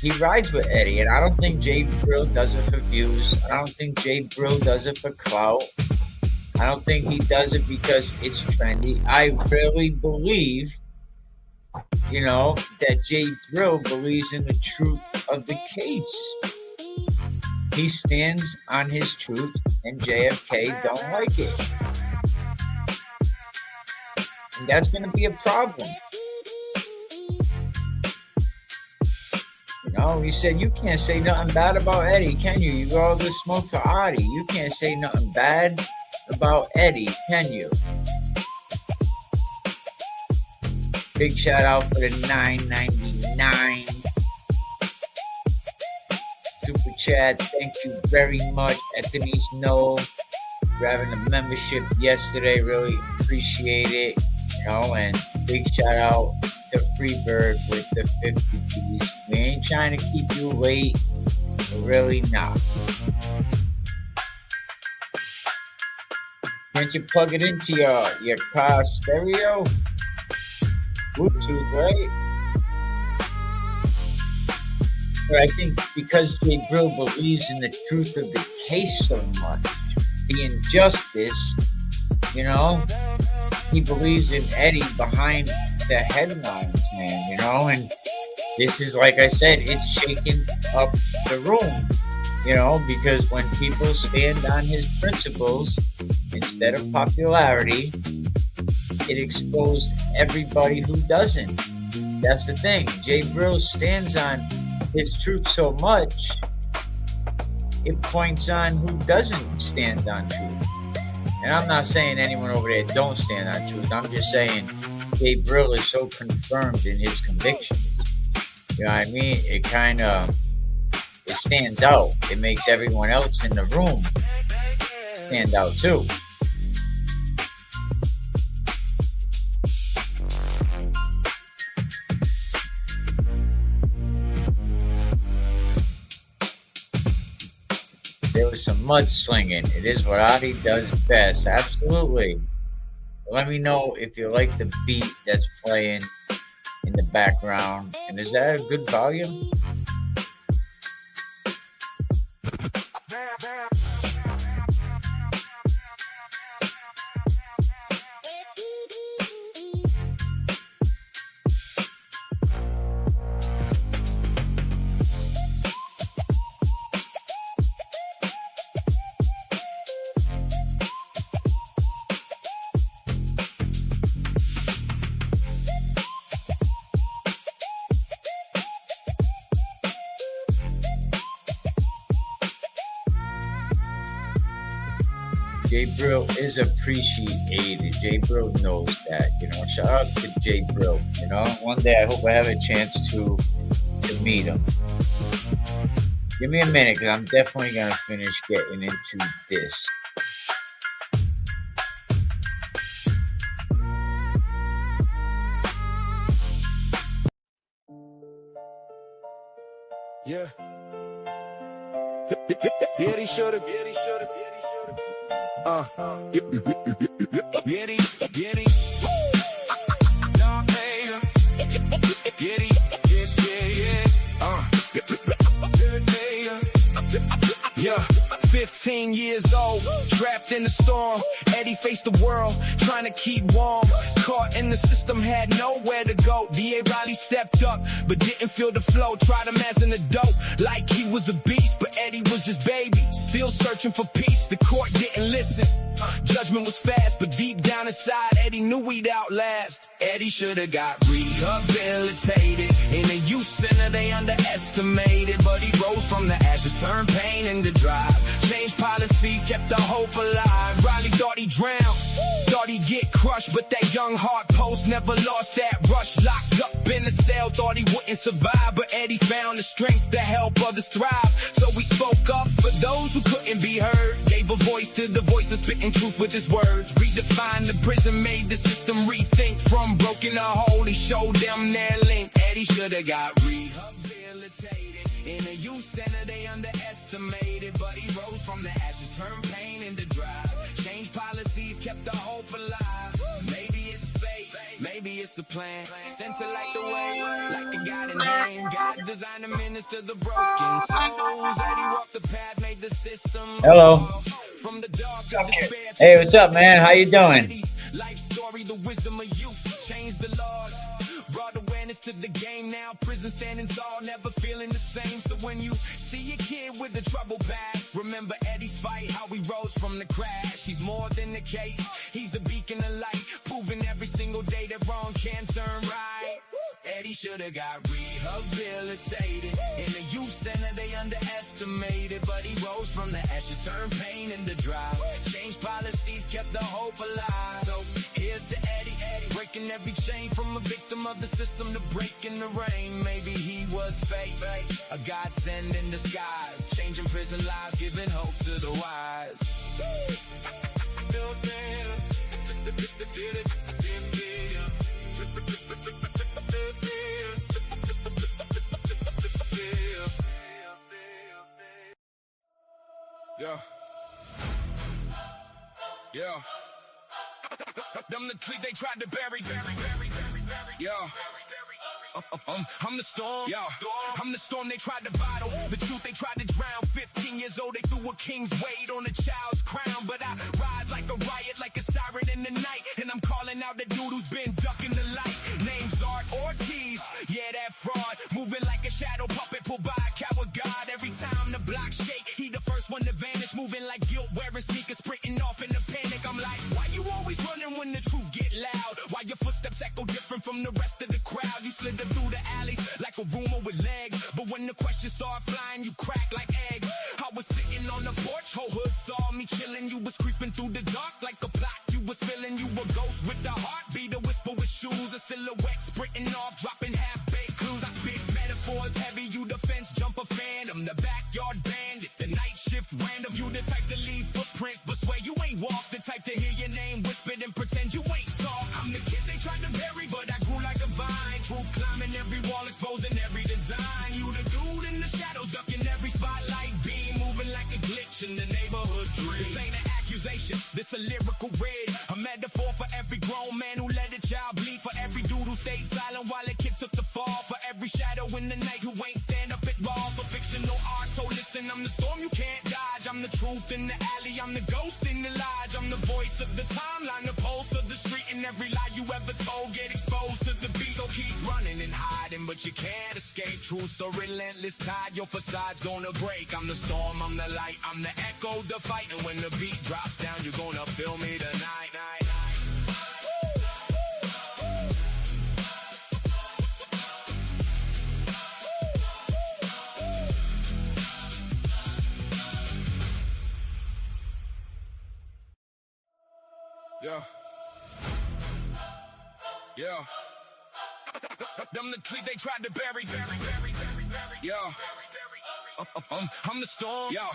He rides with Eddie, and I don't think Jay Brill does it for views. I don't think Jay Brill does it for clout. I don't think he does it because it's trendy. I really believe, that Jay Brill believes in the truth of the case. He stands on his truth, and JFK don't like it. And that's going to be a problem. He said, you can't say nothing bad about Eddie, can you? You got all this smoke for Adi. You can't say nothing bad about Eddie, can you? Big shout out for the $9.99 super chat. Thank you very much, Anthony Snow, for having the membership yesterday. Really appreciate it. And big shout out to Freebird with the 50 piece. We ain't trying to keep you late. We're really not. Can't you plug it into your car stereo? Bluetooth, right? But I think because Jay Brill believes in the truth of the case so much, the injustice, he believes in Eddie behind the headlines, man, and this is, like I said, it's shaking up the room, because when people stand on his principles instead of popularity, it exposed everybody who doesn't. That's the thing. Jay Brill stands on his truth so much, it points on who doesn't stand on truth. And I'm not saying anyone over there don't stand on truth. I'm just saying Jay Brill is so confirmed in his convictions. You know what I mean? It kind of, it stands out. It makes everyone else in the room stand out too. There was some mudslinging. It is what Adi does best. Absolutely. Let me know if you like the beat that's playing in the background. And is that a good volume? Jay Brill is appreciated. Jay Brill knows that, Shout out to Jay Brill. One day I hope I have a chance to meet him. Give me a minute, because I'm definitely gonna finish getting into this. Yeah. Yeah, he should've. Yeah, 15 years old, trapped in the storm. Eddie faced the world, trying to keep warm. Caught in the system, had nowhere to go. D.A. Riley stepped up, but didn't feel the flow. Tried him as an adult, like he was a beast, but Eddie was just baby. Still searching for peace, the court didn't listen. Judgment was fast, but deep down inside, Eddie knew he'd outlast. Eddie should've got rehabilitated. In a youth center, they underestimated. But he rose from the ashes, turned pain into drive. Changed policies, kept the hope alive. get crushed, but that young heart post never lost that rush. Locked up in a cell, thought he wouldn't survive, but Eddie found the strength to help others thrive. So we spoke up for those who couldn't be heard, gave a voice to the voiceless, spitting truth with his words. Redefined the prison, made the system rethink. From broken to whole, he showed them their link. Eddie should've got rehabilitated. In a youth center they underestimated, but he rose from the ashes, turned pain into drive. Changed policies, kept the hope alive. Maybe it's fate, maybe it's a plan. Sent to light the way, like a guiding hand. God designed to minister the broken souls. Eddie walked the path, made the system. Hello. From the dark to despair. Hey, what's up, man? How you doing? Life story, the wisdom of youth, changed the laws. Brought awareness to the game, now prison standing tall, never feeling the same. So when you see a kid with a troubled past, remember Eddie's fight, how he rose from the crash. He's more than a case, he's a beacon of light, proving every single day that wrong can turn right. Eddie should've got rehabilitated. In the youth center they underestimated, but he rose from the ashes, turned pain into drive. Changed policies, kept the hope alive. So here's to Eddie, breaking every chain, from a victim of the system to breaking the rain. Maybe he was fate, a godsend in disguise, changing prison lives, giving hope to the wise. Yeah. Yeah. Them the tree they tried to bury. Yeah. I'm the storm. Yeah. I'm the storm they tried to bottle. The truth they tried to drown. 15 years old, they threw a king's weight on a child's crown. But I rise like a riot, like a siren in the night. And I'm calling out the dude who's been ducking the light. Name's Art Ortiz. Yeah, that fraud. Moving like a shadow puppet pulled by a coward god. Every time the block shake, he the first one to vanish. Moving like guilt, wearing sneakers, sprinting off in the panic. I'm like, why you always running when the truth get loud? Why your footsteps echo different from the rest of the crowd? You slid through the alleys like a rumor with legs, but when the questions start flying, you crack like eggs. I was sitting on the porch, whole hood saw me chilling. You was creeping through the dark like a plot. You was feeling you a ghost with a heartbeat, a whisper with shoes, a silhouette sprinting off, dropping half-baked clues. I spit metaphors heavy, you the fence jumper phantom, the backyard bandit, the night shift random. You the type to leave footprints, but swear you ain't walk. The type to hear your name whispered and pretend you ain't talk. I'm the kid they tried to bury, but I grew like a vine. Truth climbing every wall, exposing every design. You the dude in the shadows, ducking every spotlight beam, moving like a glitch in the neighborhood dream. This ain't an accusation, this a lyrical read, a metaphor for every grown man who let a child bleed, for every dude who stayed silent while a kid took the fall, for every shadow in the night who ain't stand up at all. For fictional art, so listen, I'm the storm you can't dodge. I'm the truth in the alley, I'm the ghost in the lodge. I'm the voice of the timeline, the pulse of the street, and every lie you ever told get exposed to the beat. So keep running and hiding, but you can't escape. Truth so relentless, tide your facade's gonna break. I'm the storm, I'm the light, I'm the echo, the fight. And when the beat drops down, you're gonna feel me tonight. Yeah. Yeah. Them the tree they tried to bury. Yeah. I'm the storm. Yeah.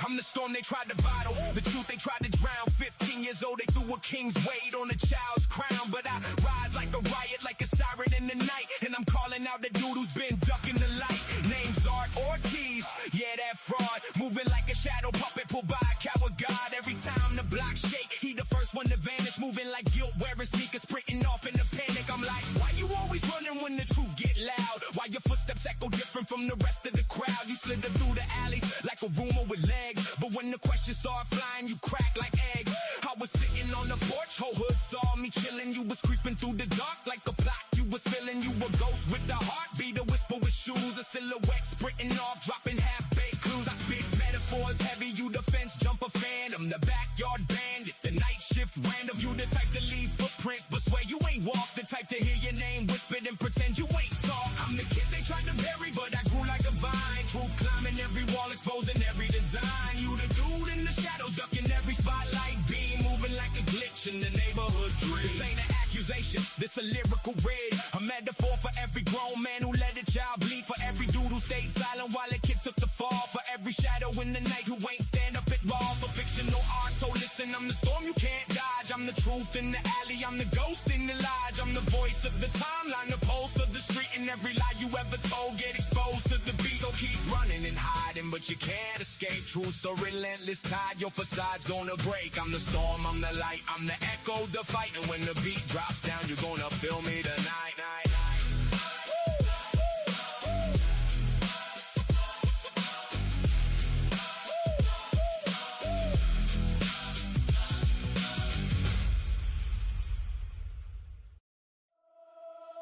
I'm the storm they tried to bottle. The truth they tried to drown. 15 years old, they threw a king's weight on a child's crown. But I rise like a riot, like a siren in the night. And I'm calling out the dude who's been ducking the light. Name's Art Ortiz. Yeah, that fraud. Moving like a shadow puppet pulled by a coward god. Every time the block shake, he the first one to vanish. Moving like guilt, wearing sneakers, sprinting off in the panic. I'm like, why you always running when the truth get loud? Why your footsteps echo different from the rest of the crowd? You slid through the alleys like a rumor with legs, but when the questions start flying, you crack like eggs. I was sitting on the porch, whole hood saw me chilling. You was creeping through the dark like a plot. You was feeling you a ghost with a heartbeat, a whisper with shoes, a silhouette sprinting off, dropping half-baked clues. I spit metaphors heavy, you the fence jumper phantom, the backyard bandit, the night shift random. You the type to leave footprints, but swear you ain't walk. The type to hear your name whispered and pretend you ain't talk. I'm the kid they tried to bury, but I grew like a vine. Truth climbing every wall, exposing every design. You the dude in the shadows, ducking every spotlight beam, moving acting like a glitch in the neighborhood dream. This ain't an accusation, this a lyrical rig. A metaphor for every grown man who let a child bleed. For every dude who stayed silent while a kid took the fall. For every shadow in the night who ain't stand up at all. So fictional art, so listen, I'm the storm you can't dodge. I'm the truth in the alley, I'm the ghost in the lodge. I'm the voice of the timeline, the pulse of the street. And every lie you ever told get exposed to the beat. So keep running and hiding, but you can't escape. Truth so relentless, tide, your facade's gonna break. I'm the storm, I'm the light, I'm the echo, the fight. And when the beat drops down, you're gonna feel me tonight.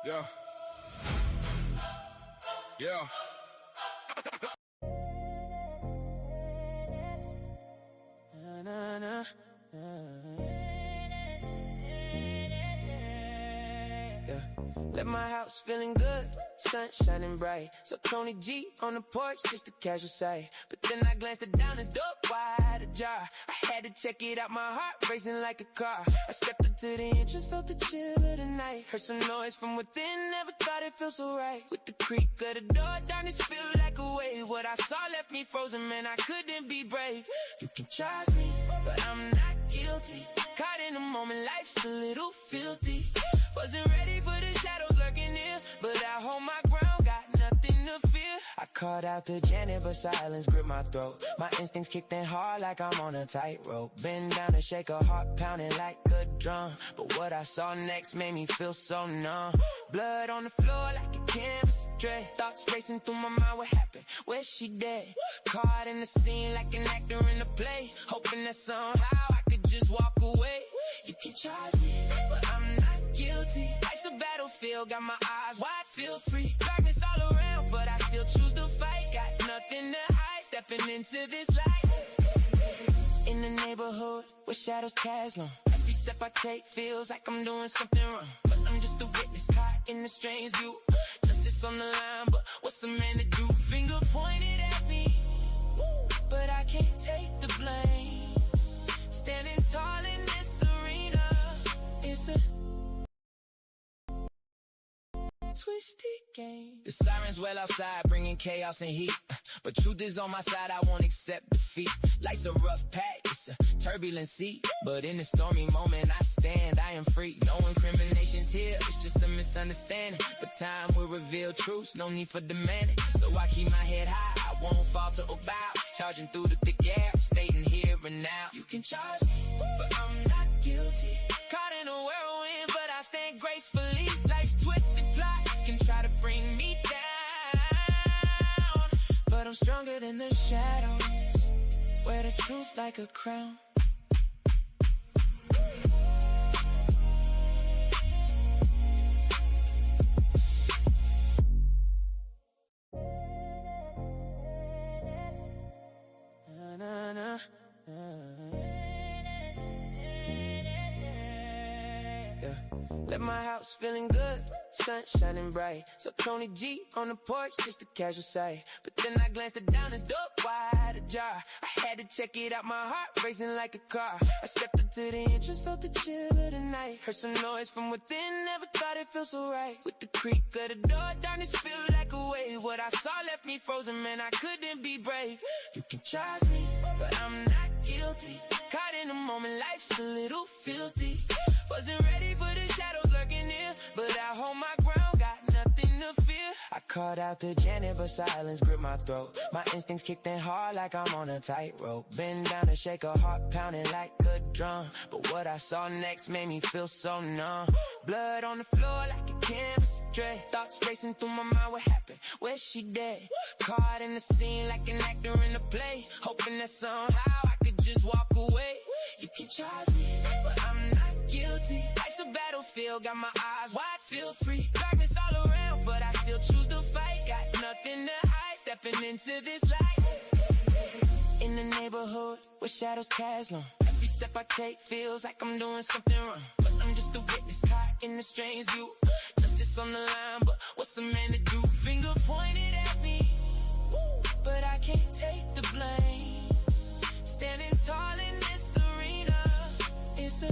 Yeah. Yeah. Left my house feeling good, sun shining bright. So Tony G on the porch, just a casual sight. But then I glanced it down, his door wide ajar. I had to check it out, my heart racing like a car. I stepped into the entrance, felt the chill of the night. Heard some noise from within, never thought it felt so right. With the creak of the door, darkness feel like a wave. What I saw left me frozen, man, I couldn't be brave. You can charge me, but I'm not guilty. Caught in a moment, life's a little filthy. Wasn't ready for the shadows lurking near, but I hold my ground, got nothing to fear. I called out to Janet, but silence gripped my throat. My instincts kicked in hard like I'm on a tightrope. Bend down to shake a heart pounding like a drum. But what I saw next made me feel so numb. Blood on the floor like a canvas dread. Thoughts racing through my mind, what happened? Where's she dead? Caught in the scene like an actor in a play. Hoping that somehow I could just walk away. You can charge me, but I'm not guilty. Life's a battlefield, got my eyes wide, feel free. Darkness all around, but I still choose to fight. Got nothing to hide, stepping into this light. In the neighborhood, where shadows cast long. Every step I take feels like I'm doing something wrong. But I'm just a witness, caught in a strange view. Justice on the line, but what's a man to do? Finger pointed at me, but I can't take the blame. Standing tall in this arena, it's a twisted game. The sirens well outside, bringing chaos and heat. But truth is on my side, I won't accept defeat. Life's a rough patch, it's a turbulent sea. But in a stormy moment, I stand, I am free. No incriminations here, it's just a misunderstanding. But time will reveal truths, no need for demanding. So I keep my head high, I won't falter or bow. Charging through the thick air, stating here and now. You can charge me, but I'm not guilty. Caught in a whirlwind, but I stand gracefully. Life's twisted plots can try to bring me down, but I'm stronger than the shadows. Wear the truth like a crown. Left my house feeling good, sun shining bright. So Tony G on the porch, just a casual sight. But then I glanced it down, his door wide ajar. I had to check it out, my heart racing like a car. I stepped into the entrance, felt the chill of the night. Heard some noise from within, never thought it felt so right. With the creak of the door, darkness feel like a wave. What I saw left me frozen, man, I couldn't be brave. You can charge me, but I'm not guilty. Caught in a moment, life's a little filthy. Wasn't ready for the shadows lurking near, but I hold my ground, got nothing to fear. I called out to Janet, but silence gripped my throat. My instincts kicked in hard like I'm on a tightrope. Bend down to shake a heart pounding like a drum. But what I saw next made me feel so numb. Blood on the floor like a canvas dread. Thoughts racing through my mind, what happened? Where's she dead? Caught in the scene like an actor in a play. Hoping that somehow I could just walk away. You can charge me, but I'm not guilty. Life's a battlefield, got my eyes wide, feel free. Darkness all around, but I still choose to fight. Got nothing to hide, stepping into this light. In the neighborhood, where shadows cast long. Every step I take feels like I'm doing something wrong. But I'm just a witness, caught in a strange view. Justice on the line, but what's a man to do? Finger pointed at me, but I can't take the blame. Standing tall in this arena, it's a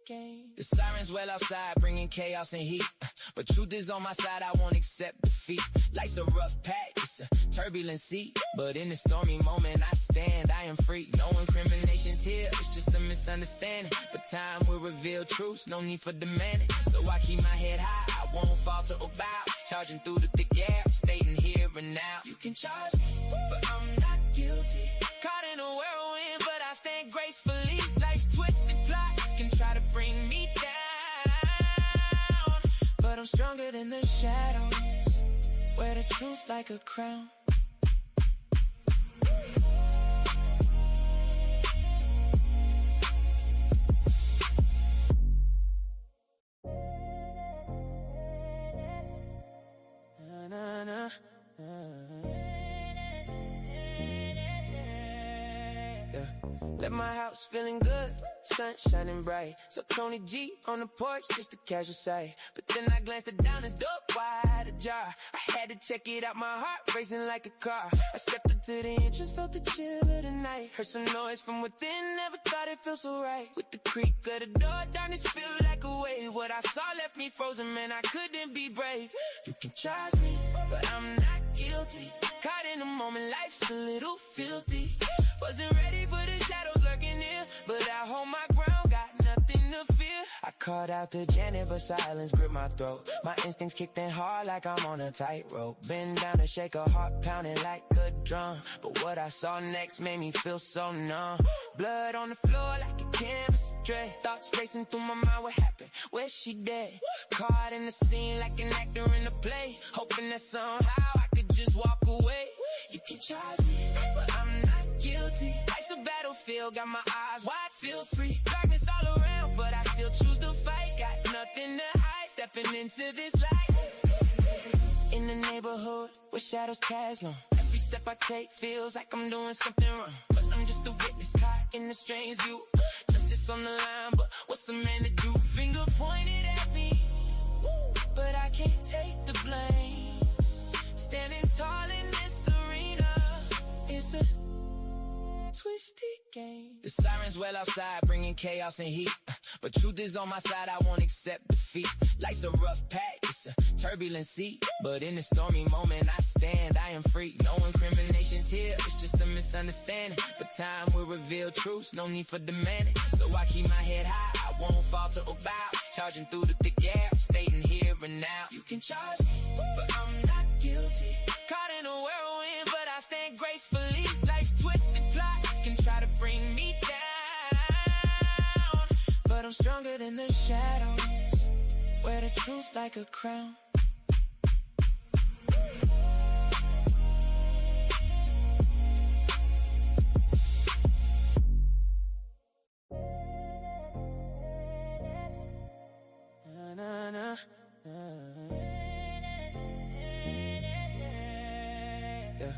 game. The sirens well outside, bringing chaos and heat. But truth is on my side, I won't accept defeat. Life's a rough patch, it's a turbulent sea. But in a stormy moment, I stand, I am free. No incriminations here, it's just a misunderstanding. But time will reveal truths, no need for demanding. So I keep my head high, I won't falter or bow. Charging through the thick air, stating here and now. You can charge me, but I'm not guilty. Caught in a whirlwind, but I stand gracefully. Life's twisted plots can try to bring me down, but I'm stronger than the shadows. Wear the truth like a crown. Na, na, na, yeah. Left my house feeling good, sun shining bright. So Tony G on the porch, just a casual sight. But then I glanced it down, his door wide ajar. I had to check it out, my heart racing like a car. I stepped into the entrance, felt the chill of the night. Heard some noise from within, never thought it felt so right. With the creak of the door, darkness felt like a wave. What I saw left me frozen, man, I couldn't be brave. You can charge me, but I'm not guilty. Caught in a moment, life's a little filthy. Wasn't ready for the shadows lurking near, but I hold my ground, got nothing to fear. I called out to Janet, but silence gripped my throat. My instincts kicked in hard like I'm on a tightrope. Bend down to shake a heart pounding like a drum. But what I saw next made me feel so numb. Blood on the floor like a canvas stray. Thoughts racing through my mind, what happened? Where's she dead? Caught in the scene like an actor in a play. Hoping that somehow I could just walk away. You can charge me, but I'm not guilty. Life's a battlefield, got my eyes wide, feel free. Darkness all around, but I still choose to fight. Got nothing to hide, stepping into this light. In the neighborhood, where shadows cast long. Every step I take feels like I'm doing something wrong. But I'm just a witness, caught in a strange view. Justice on the line, but what's a man to do? Finger pointed at me, but I can't take the blame. Standing tall in this arena, it's a twisted game. The sirens well outside, bringing chaos and heat. But truth is on my side, I won't accept defeat. Life's a rough patch, it's a turbulent sea. But in a stormy moment, I stand, I am free. No incriminations here, it's just a misunderstanding. But time will reveal truths, no need for demanding. So I keep my head high, I won't falter or bow. Charging through the thick air, stating here and now. You can charge me, but I'm not guilty. Caught in a whirlwind, but I stand gracefully. Life's twisted plots can try to bring me down, but I'm stronger than the shadows. Wear the truth like a crown. Na, na, na, yeah.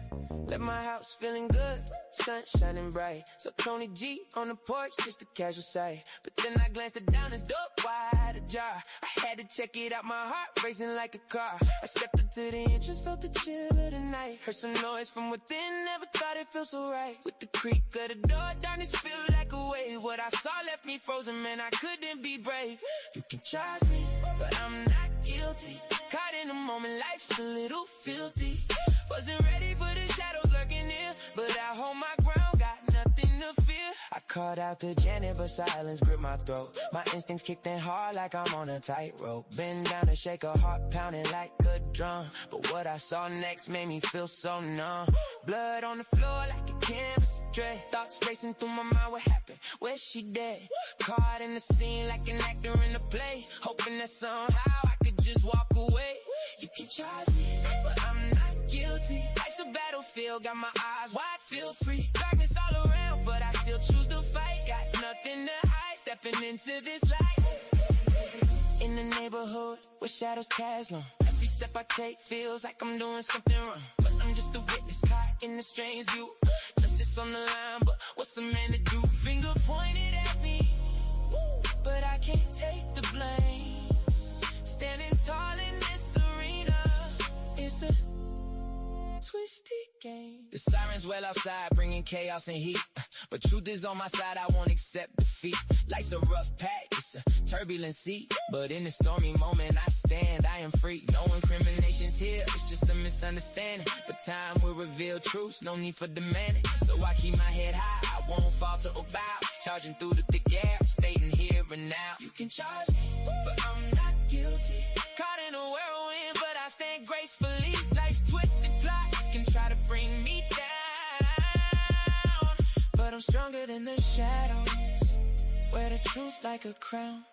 Left my house feeling good, sun shining bright. So Tony G on the porch, just a casual sight. But then I glanced it down, his door wide ajar. I had to check it out, my heart racing like a car. I stepped into the entrance, felt the chill of the night. Heard some noise from within, never thought it felt so right. With the creak of the door, darkness felt like a wave. What I saw left me frozen, man, I couldn't be brave. You can charge me, but I'm not guilty. Caught in a moment, life's a little filthy. Wasn't ready for the shadows lurking near, but I hold my ground, got nothing to fear. I called out to Janet, but silence gripped my throat. My instincts kicked in hard like I'm on a tightrope. Bend down to shake a heart pounding like a drum. But what I saw next made me feel so numb. Blood on the floor like a canvas stray. Thoughts racing through my mind, what happened? Where's she dead? Caught in the scene like an actor in a play. Hoping that somehow I could just walk away. You can charge me, but I'm not guilty. Life's a battlefield, got my eyes wide, feel free. Darkness all around, but I still choose to fight. Got nothing to hide, stepping into this light. In the neighborhood, where shadows cast long. Every step I take feels like I'm doing something wrong. But I'm just a witness, caught in a strange view. Justice on the line, but what's a man to do? Finger pointed at me, but I can't take the blame. Standing tall in this arena, it's a twisted game. The sirens well outside, bringing chaos and heat. But truth is on my side, I won't accept defeat. Life's a rough patch, it's a turbulent sea. But in a stormy moment, I stand, I am free. No incriminations here, it's just a misunderstanding. But time will reveal truths, no need for demanding. So I keep my head high, I won't falter or bow. Charging through the thick air, stating here and now. You can charge me, but I'm not guilty. Caught in a whirlwind, but I stand gracefully. Life's twisted plots can try to bring me down, but I'm stronger than the shadows. Wear the truth like a crown.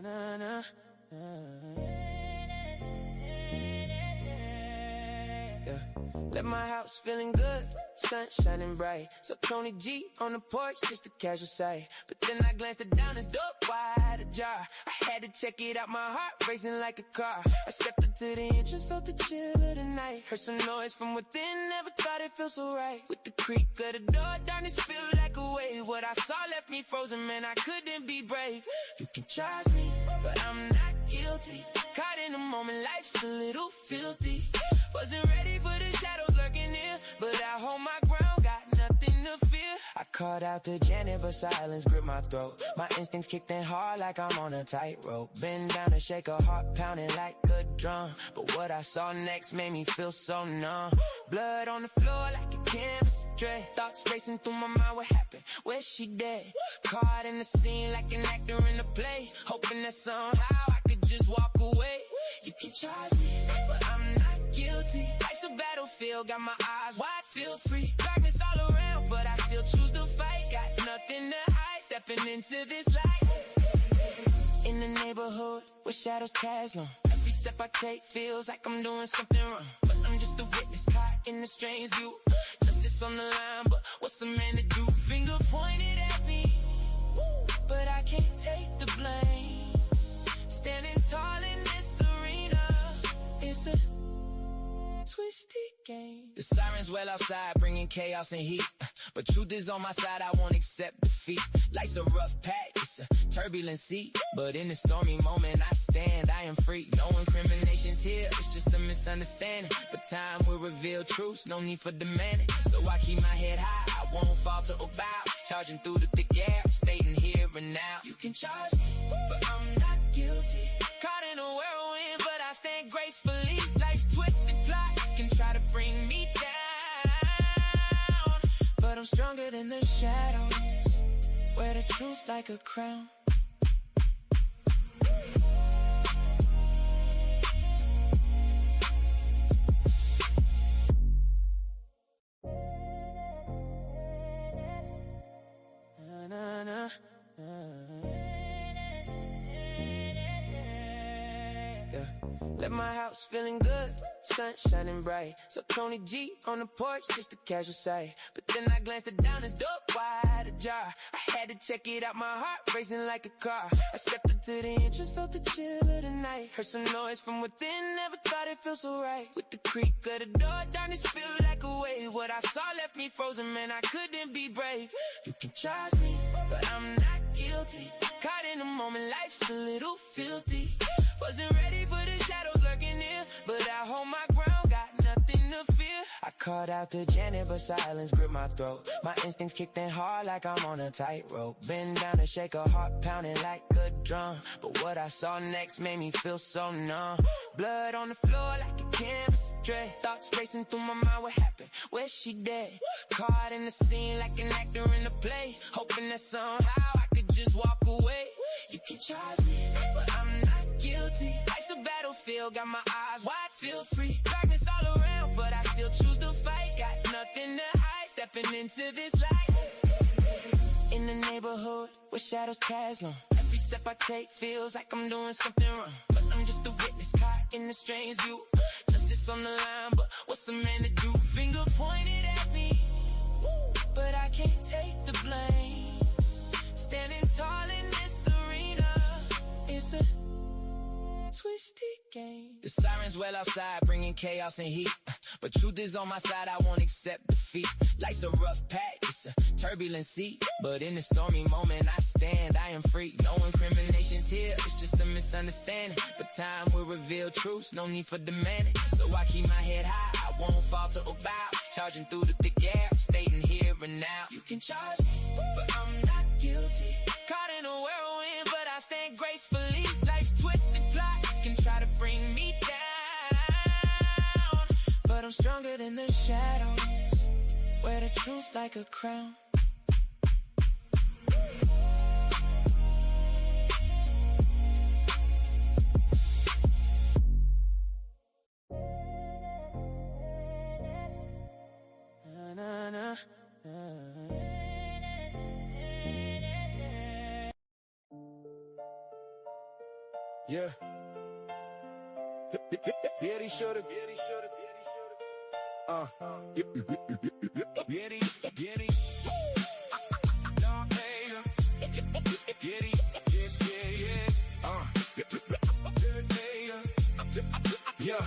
Na, na, yeah. Left my house feeling good, sun shining bright. So Tony G on the porch, just a casual sight. But then I glanced it down, it's dope wide ajar. I had to check it out, my heart racing like a car. I stepped into the entrance, felt the chill of the night. Heard some noise from within, never thought it felt so right. With the creak of the door, darkness feel like a wave. What I saw left me frozen, man, I couldn't be brave. You can charge me, but I'm not guilty. Caught in a moment, life's a little filthy. Wasn't ready for the shadows lurking in, but I hold my ground, got nothing to fear. I called out to Janet, but silence gripped my throat. My instincts kicked in hard like I'm on a tightrope. Bend down to shake a heart pounding like a drum. But what I saw next made me feel so numb. Blood on the floor like a canvas dread. Thoughts racing through my mind, what happened? Where's she dead? Caught in the scene like an actor in a play. Hoping that somehow I could just walk away. You can charge me, but I'm not guilty. Life's a battlefield, got my eyes wide, feel free. Darkness all around, but I still choose to fight. Got nothing to hide, stepping into this light. In the neighborhood where shadows cast long. Every step I take feels like I'm doing something wrong. But I'm just a witness caught in a strange view. Justice on the line, but what's a man to do? Finger pointed at me, but I can't take the blame. Standing tall in this arena, it's a twisted game. The sirens well outside, bringing chaos and heat. But truth is on my side, I won't accept defeat. Life's a rough patch, it's a turbulent sea. But in a stormy moment, I stand, I am free. No incriminations here, it's just a misunderstanding. But time will reveal truths, no need for demanding. So I keep my head high, I won't falter or bow. Charging through the thick air, stating here and now. You can charge me, but I'm not guilty. Caught in a whirlwind, but I stand gracefully. Life's twisted plots can try to bring me down, but I'm stronger than the shadows. Wear the truth like a crown. Na, na, na. Yeah. Left my house feeling good, sun shining bright. So Tony G on the porch, just a casual sight. But then I glanced it down, it's dope wide ajar. I had to check it out, my heart racing like a car. I stepped into the entrance, felt the chill of the night. Heard some noise from within, never thought it felt so right. With the creak of the door, darkness feel like a wave. What I saw left me frozen, man, I couldn't be brave. You can charge me, but I'm not guilty. Caught in a moment, life's a little filthy. Wasn't ready for the shadows lurking in, but I hold my ground, got nothing to fear. I called out to Janet, but silence gripped my throat. My instincts kicked in hard like I'm on a tightrope. Bend down to shake a heart pounding like a drum. But what I saw next made me feel so numb. Blood on the floor like a canvas dread. Thoughts racing through my mind, what happened? Where's she dead? Caught in the scene like an actor in a play. Hoping that somehow I could just walk away. You can charge me, but I'm not guilty. Life's a battlefield, got my eyes wide, feel free. Darkness all around, but I still choose to fight. Got nothing to hide, stepping into this light. In the neighborhood where shadows cast long. Every step I take feels like I'm doing something wrong. But I'm just a witness caught in a strange view. Justice on the line, but what's a man to do? Finger pointed at me, but I can't take the blame. Standing tall in this arena, it's a twisted game. The sirens well outside, bringing chaos and heat. But truth is on my side, I won't accept defeat. Life's a rough patch, it's a turbulent sea. But in a stormy moment, I stand, I am free. No incriminations here, it's just a misunderstanding. But time will reveal truths, no need for demanding. So I keep my head high, I won't falter or bow. Charging through the thick air, stating here and now. You can charge me, but I'm not guilty. Caught in a whirlwind, but I stand gracefully. Life's twisted plots can try to bring me down, but I'm stronger than the shadows. Wear the truth like a crown. Na, na, na. Yeah. Yeah, he should've. Yeah.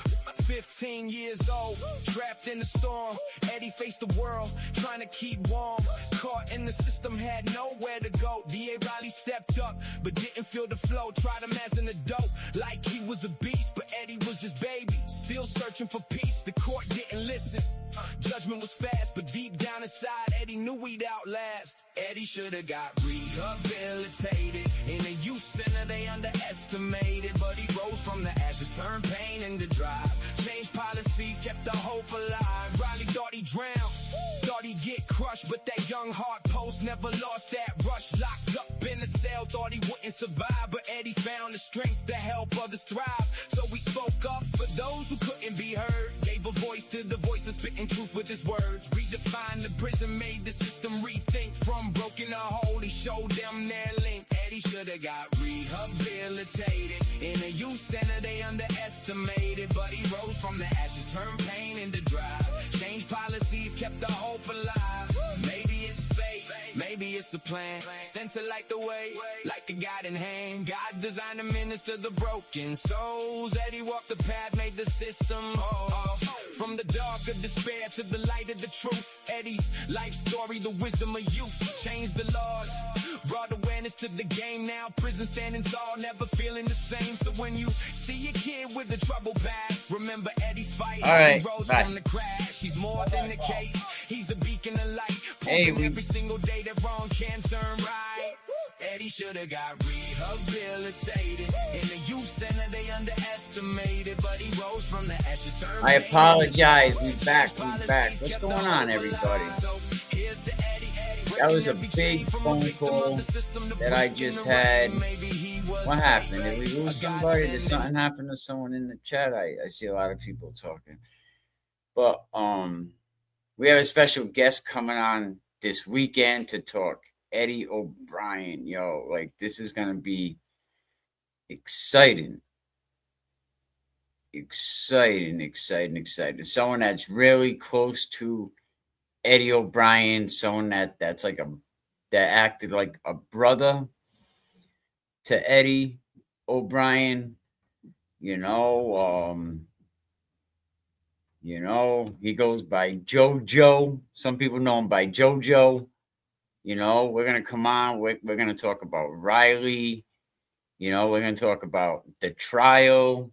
15 years old, trapped in the storm. Eddie faced the world, trying to keep warm. Caught in the system, had nowhere to go. D.A. Riley stepped up, but didn't feel the flow. Tried him as an adult, like he was a beast. But Eddie was just baby, still searching for peace. The court didn't listen. Judgment was fast, but deep down inside, Eddie knew he'd outlast. Eddie should've got rehabilitated. In a youth center, they underestimated. But he rose from the ashes, turned pain into drive. Changed policies, kept the hope alive. Riley thought he drowned, thought he'd get crushed. But that young heart post never lost that rush. Locked up in a cell, thought he wouldn't survive. But Eddie found the strength to help others thrive. So he spoke up for those who couldn't be heard. Gave a voice to the voiceless, spitting truth with his words. Redefined the prison, made the system rethink. From broken to whole, he showed them their link. Eddie should've got rehabilitated. In a youth center, they underestimated. But he rose from the ashes, turned pain into drive. Changed policies, kept the hope alive. Maybe it's fate, maybe it's a plan. Sent to light the way, like a guiding hand. God designed to minister the broken souls. Eddie walked the path, made the system whole. From the dark of despair to the light of the truth. Eddie's life story, the wisdom of youth. Changed the laws, brought awareness to the game. Now prison standing tall, never feeling the same. So when you see a kid with a troubled past, remember Eddie's fight. All right, He rose bye. from the crash. He's more than the case. He's a beacon of light. Hey, Proving every single day that wrong can turn right. Eddie should've got rehabilitated. In the youth center, they underestimated. But he rose from the ashes. Turned I pain apologize. into We joy. back. Changed What's going on, everybody? So here's to Eddie. That was a big phone call that I just had. What happened? Did we lose somebody? Did something happen to someone in the chat? I see a lot of people talking. But we have a special guest coming on this weekend to talk. Eddie Obrien. Yo, like, this is gonna be exciting. Exciting. Someone that's really close to Eddie Obrien, someone that's like that acted like a brother to Eddie Obrien. He goes by JoJo. Some people know him by JoJo. We're gonna come on. We're gonna talk about Riley. We're gonna talk about the trial,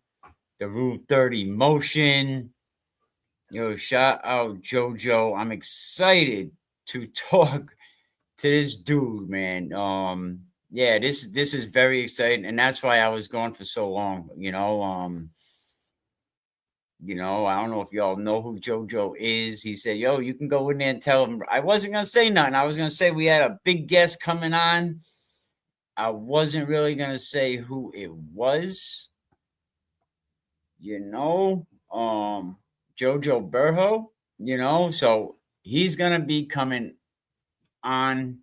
the Rule 30 motion. Shout out JoJo. I'm excited to talk to this dude, man. Yeah, this is very exciting, and that's why I was gone for so long. I don't know if y'all know who JoJo is. He said, "Yo, you can go in there and tell him." I wasn't gonna say nothing. I was gonna say we had a big guest coming on. I wasn't really gonna say who it was. Jojo Burho, so he's gonna be coming on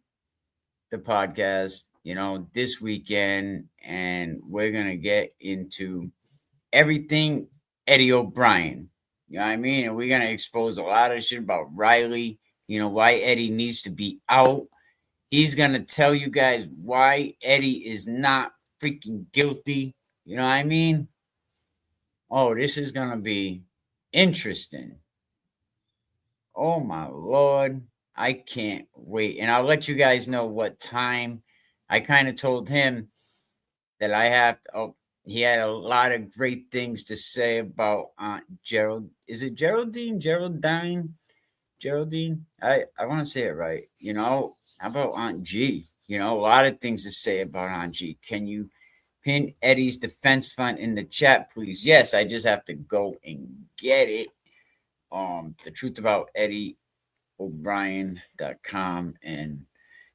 the podcast, this weekend, and we're gonna get into everything Eddie Obrien. You know what I mean? And we're gonna expose a lot of shit about Riley, why Eddie needs to be out. He's gonna tell you guys why Eddie is not freaking guilty. You know what I mean? Oh, this is gonna be interesting. Oh my lord. I can't wait. And I'll let you guys know what time. I kind of told him that I have oh, he had a lot of great things to say about Aunt Gerald. Is it Geraldine? Geraldine? Geraldine? I want to say it right. How about Aunt G? A lot of things to say about Aunt G. Can you pin Eddie's defense fund in the chat, please? Yes, I just have to go and get it. The truth about Eddie Obrien.com, and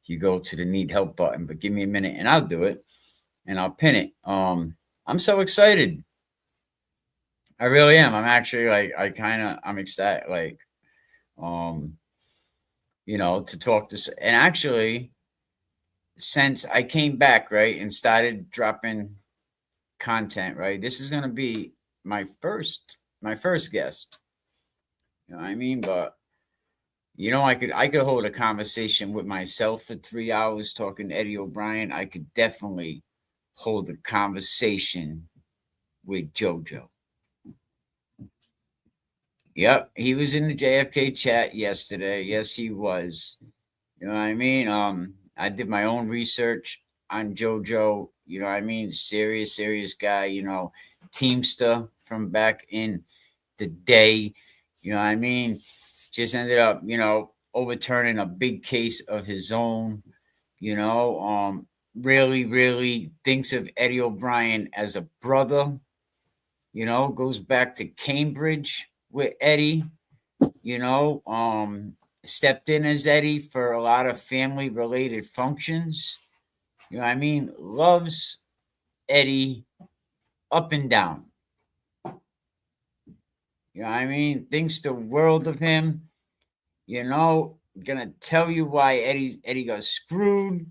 you go to the need help button, but give me a minute and I'll do it and I'll pin it. I'm so excited. I really am. I'm actually like I'm excited um to talk to and actually since I came back, right, and started dropping content, right, this is going to be my first guest. You know what I mean? But I could hold a conversation with myself for 3 hours talking to Eddie O'Brien. I could definitely hold a conversation with JoJo. Yep, he was in the JFK chat yesterday. Yes, he was. You know what I mean? I did my own research on JoJo. You know what I mean? Serious guy. Teamster from back in the day. You know what I mean? Just ended up, overturning a big case of his own. Really thinks of Eddie O'Brien as a brother. Goes back to Cambridge with Eddie. Stepped in as Eddie for a lot of family related functions. You know what I mean? Loves Eddie up and down. You know what I mean? Thinks the world of him. Gonna tell you why Eddie got screwed.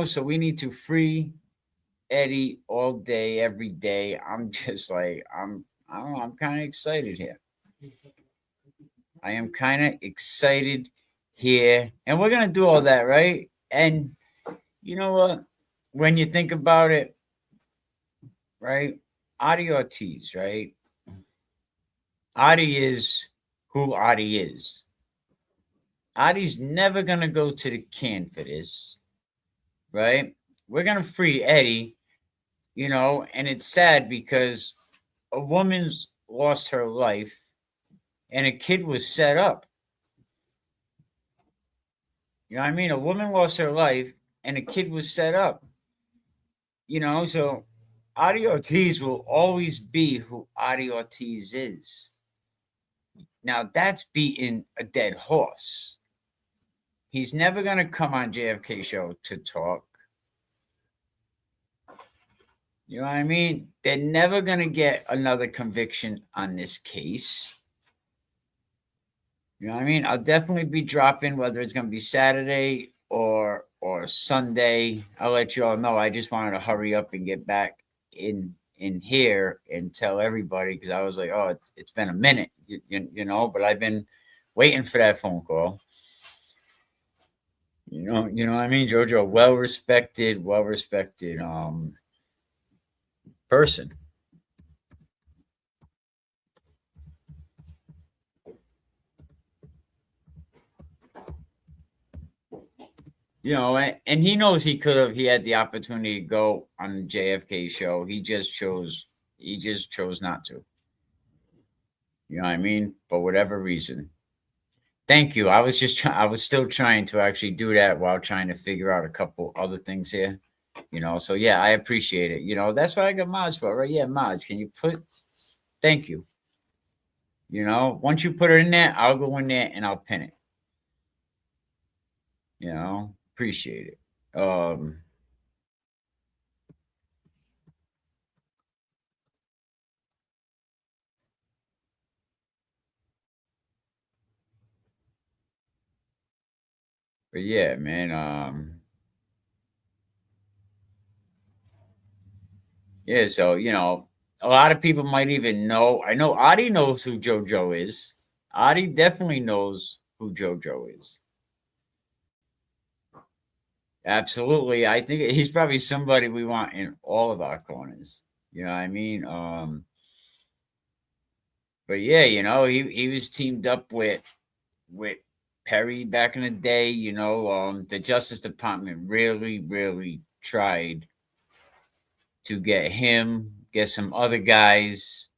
So we need to free Eddie all day, every day. I'm just like I don't know. I'm kind of excited here. I am kind of excited here, and we're gonna do all that, right? And you know what? When you think about it, right? Adi Ortiz, right? Adi is who Adi is. Adi's never gonna go to the can for this, right? We're gonna free Eddie, and it's sad because a woman's lost her life and a kid was set up. You know what I mean? A woman lost her life and a kid was set up. So Adi Ortiz will always be who Adi Ortiz is. Now that's beating a dead horse. He's never going to come on JFK show to talk. You know what I mean? They're never going to get another conviction on this case. You know what I mean? I'll definitely be dropping, whether it's going to be Saturday or Sunday. I'll let you all know. I just wanted to hurry up and get back in here and tell everybody, because I was like, oh, it's been a minute, but I've been waiting for that phone call. You know what I mean? JoJo, well respected person. And he knows he had the opportunity to go on the JFK show. He just chose not to. You know what I mean? For whatever reason. Thank you. I was still trying to actually do that while trying to figure out a couple other things here. So yeah, I appreciate it. That's what I got mods for, right? Yeah, mods. Can you thank you. Once you put it in there, I'll go in there and I'll pin it. Appreciate it. But yeah, man. Yeah, so a lot of people might even know. I know Adi knows who JoJo is. Adi definitely knows who JoJo is. Absolutely. I think he's probably somebody we want in all of our corners. You know what I mean? but yeah, he was teamed up with Perry back in the day. The Justice Department really, really tried to get him, get some other guys.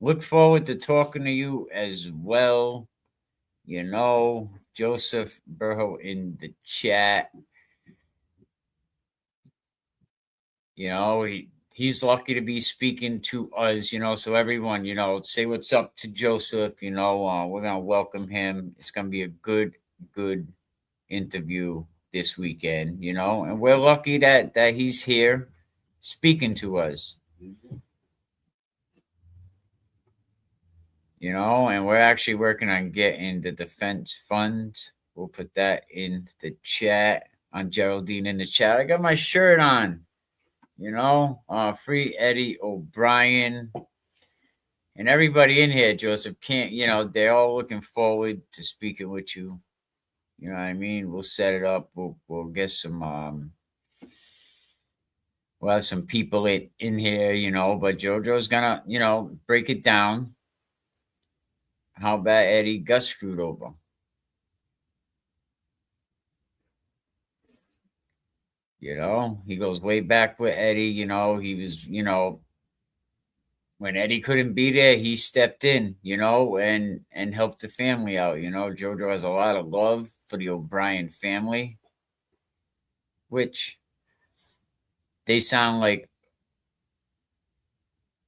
Look forward to talking to you as well. Joseph Burho in the chat. He's lucky to be speaking to us. So everyone, say what's up to Joseph. We're gonna welcome him. It's gonna be a good interview this weekend. And we're lucky that he's here speaking to us. And we're actually working on getting the defense fund. We'll put that in the chat on Geraldine in the chat. I got my shirt on, free Eddie Obrien and everybody in here, Joseph. They're all looking forward to speaking with you. You know what I mean? We'll set it up. We'll get some, we'll have some people in here, but JoJo's gonna, break it down. How about Eddie got screwed over? He goes way back with Eddie. He was, when Eddie couldn't be there, he stepped in, and helped the family out. JoJo has a lot of love for the Obrien family, which they sound like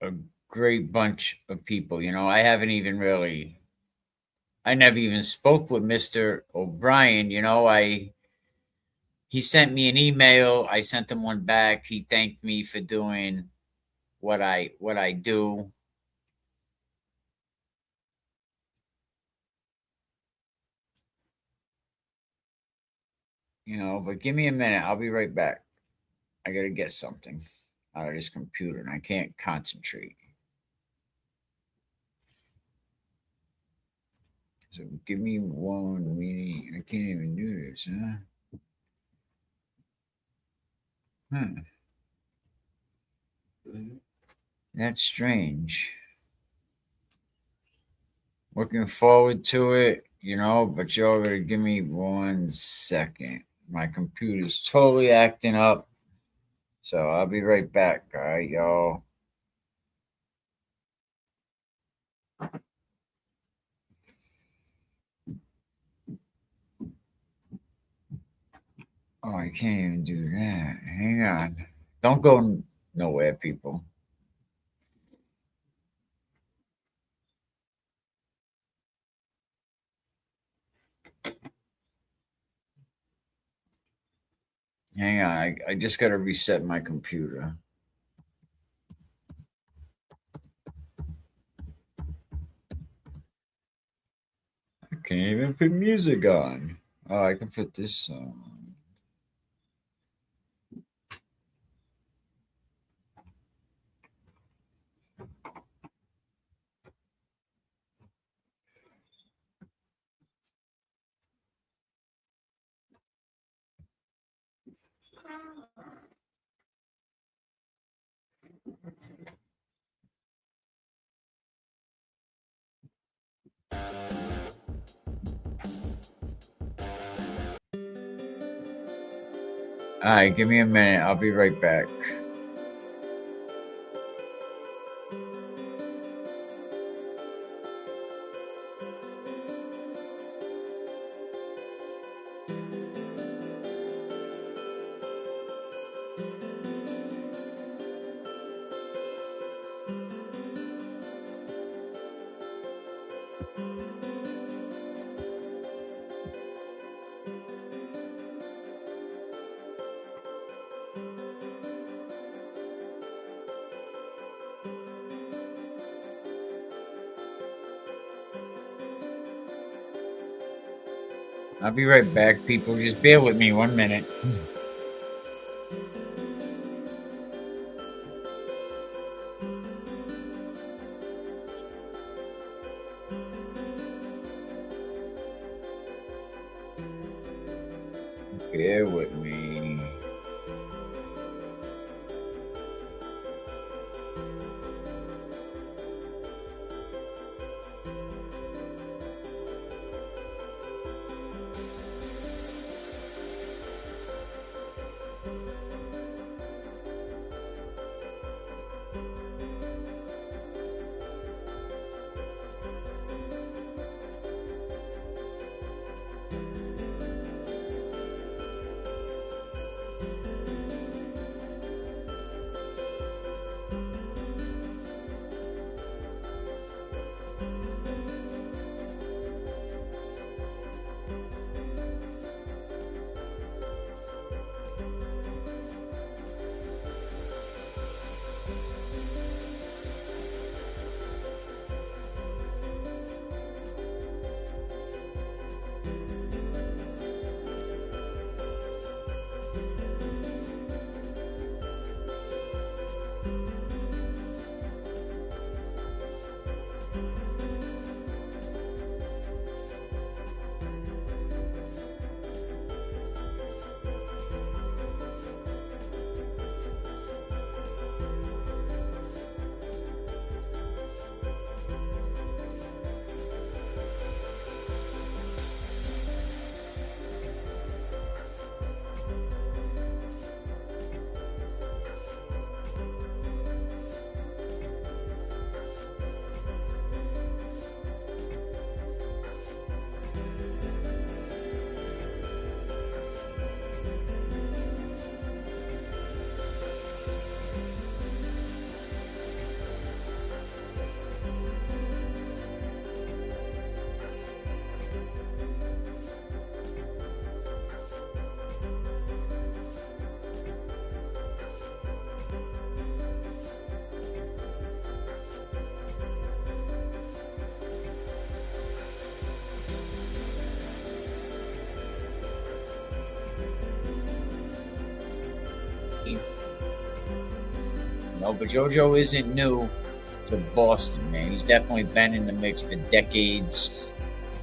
a great bunch of people. I never even spoke with Mr. Obrien. He sent me an email. I sent him one back. He thanked me for doing what I do. But give me a minute. I'll be right back. I gotta get something out of this computer and I can't concentrate. So give me 1 minute. I can't even do this, huh? That's strange. Looking forward to it, but y'all gotta give me 1 second. My computer's totally acting up. So I'll be right back. All right, y'all. Oh, I can't even do that. Hang on. Don't go nowhere, people. Hang on. I just got to reset my computer. I can't even put music on. Oh, I can put this song. All right, give me a minute. I'll be right back. I'll be right back, people. Just bear with me 1 minute. Bear with me. No, but JoJo isn't new to Boston, man. He's definitely been in the mix for decades.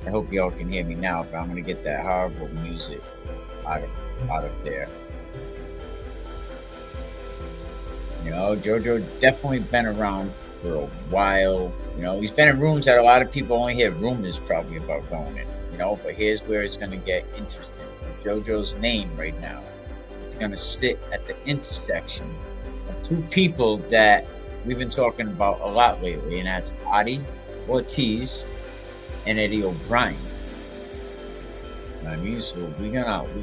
I hope y'all can hear me now, but I'm gonna get that horrible music out of there. You know, JoJo definitely been around for a while. You know, he's been in rooms that a lot of people only hear rumors probably about going in. You know, but here's where it's gonna get interesting. JoJo's name right now is gonna sit at the intersection of two people that we've been talking about a lot lately, and that's Adi Ortiz and Eddie O'Brien. You know what I mean? So we're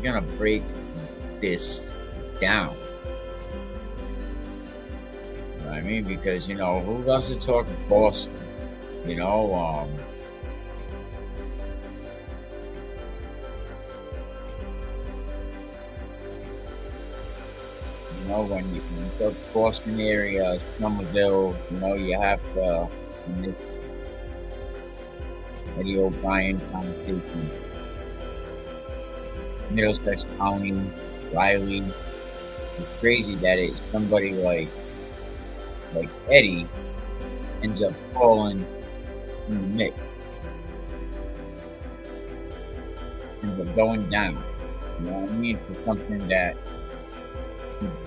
gonna break this down. You know what I mean? Because who loves to talk Boston? You know, when you talk Boston area, Somerville, you have in this Eddie O'Brien conversation, Middlesex County, Riley. It's crazy that somebody like Eddie ends up falling in the mix, ends up going down. You know what I mean? For something that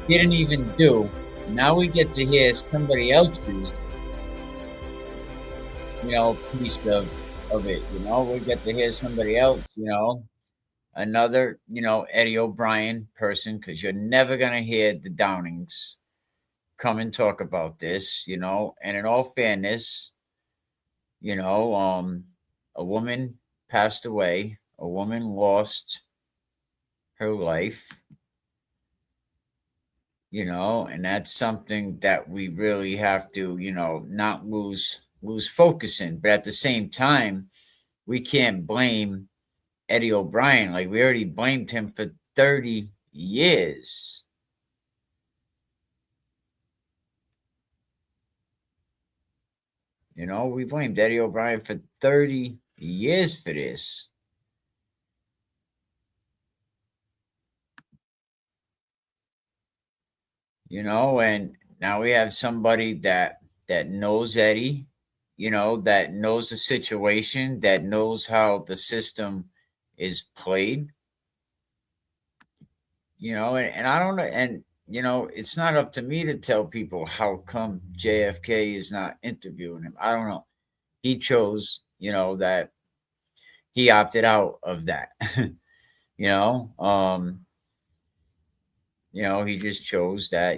he didn't even do. Now we get to hear somebody else's, piece of it. We get to hear somebody else, another, Eddie O'Brien person, because you're never gonna hear the Downings come and talk about this, and in all fairness, a woman passed away, a woman lost her life, and that's something that we really have to, not lose focus in. But at the same time, we can't blame Eddie O'Brien. Like, we already blamed him for 30 years. We blamed Eddie O'Brien for 30 years for this. And now we have somebody that knows Eddie, that knows the situation, that knows how the system is played. And I don't know, and it's not up to me to tell people how come JFK is not interviewing him. I don't know. He chose, that he opted out of that. you know, um, he just chose that,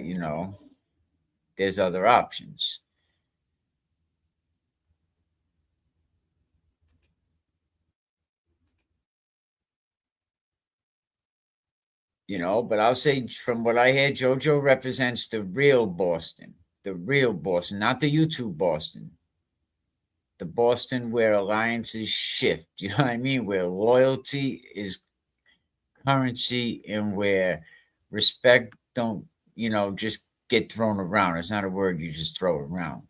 there's other options. But I'll say from what I hear, JoJo represents the real Boston, not the YouTube Boston, the Boston where alliances shift. You know what I mean? Where loyalty is currency and where respect don't, just get thrown around. It's not a word you just throw around.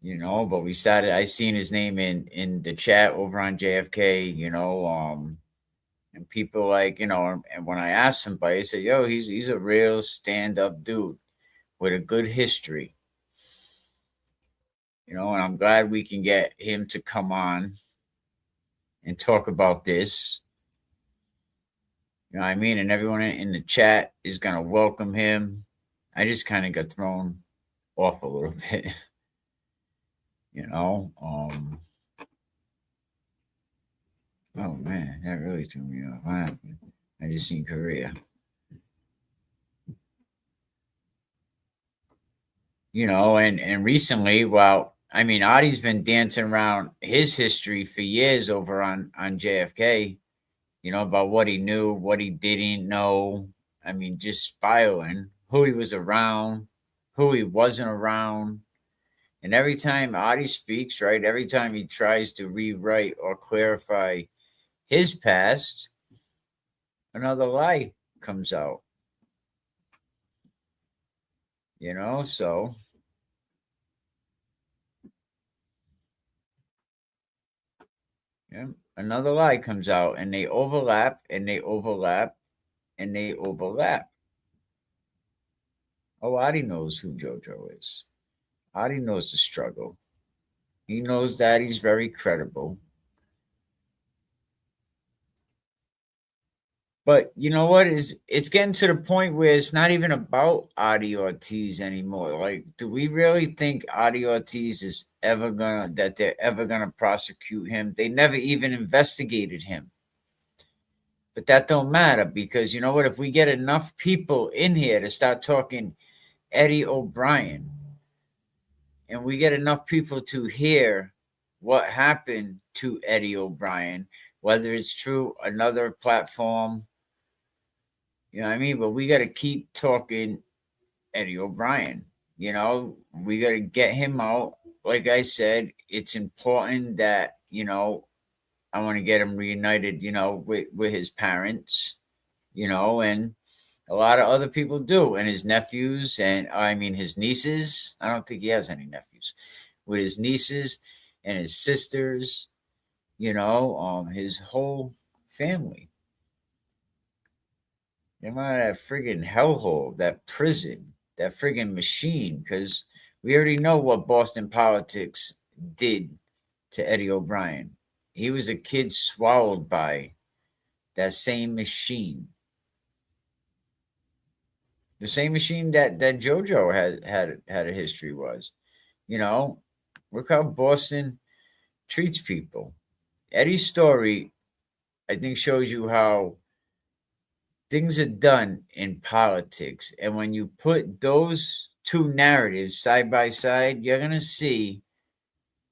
But I seen his name in the chat over on JFK, and people and when I asked somebody, they said, yo, he's a real stand-up dude with a good history. And I'm glad we can get him to come on and talk about this. You know what I mean? And everyone in the chat is gonna welcome him. I just kind of got thrown off a little bit. you know. Oh man, that really threw me off. What happened? I just seen Korea. And recently, well, I mean, Adi's been dancing around his history for years over on JFK. About what he knew, what he didn't know. I mean, just spiraling who he was around, who he wasn't around. And every time Adi speaks, right, every time he tries to rewrite or clarify his past, another lie comes out. So Yeah. Another lie comes out, and they overlap, and they overlap, and they overlap. Oh, Adi knows who JoJo is. Adi knows the struggle. He knows that he's very credible. But you know what is it's getting to the point where it's not even about Adi Ortiz anymore. Like, do we really think Adi Ortiz is ever gonna that they're ever gonna prosecute him? They never even investigated him. But that don't matter because you know what? If we get enough people in here to start talking Eddie O'Brien, and we get enough people to hear what happened to Eddie O'Brien, whether it's true, another platform, you know what I mean? But we got to keep talking Eddie O'Brien. You know, we got to get him out. Like I said, it's important that, I want to get him reunited, with his parents, and a lot of other people do, and his nephews, and I mean his nieces. I don't think he has any nephews. With his nieces and his sisters, his whole family. They out of that friggin' hellhole, that prison, that friggin' machine, because we already know what Boston politics did to Eddie O'Brien. He was a kid swallowed by that same machine. The same machine that JoJo had a history was. You know, look how Boston treats people. Eddie's story, I think, shows you how things are done in politics. And when you put those two narratives side by side, you're going to see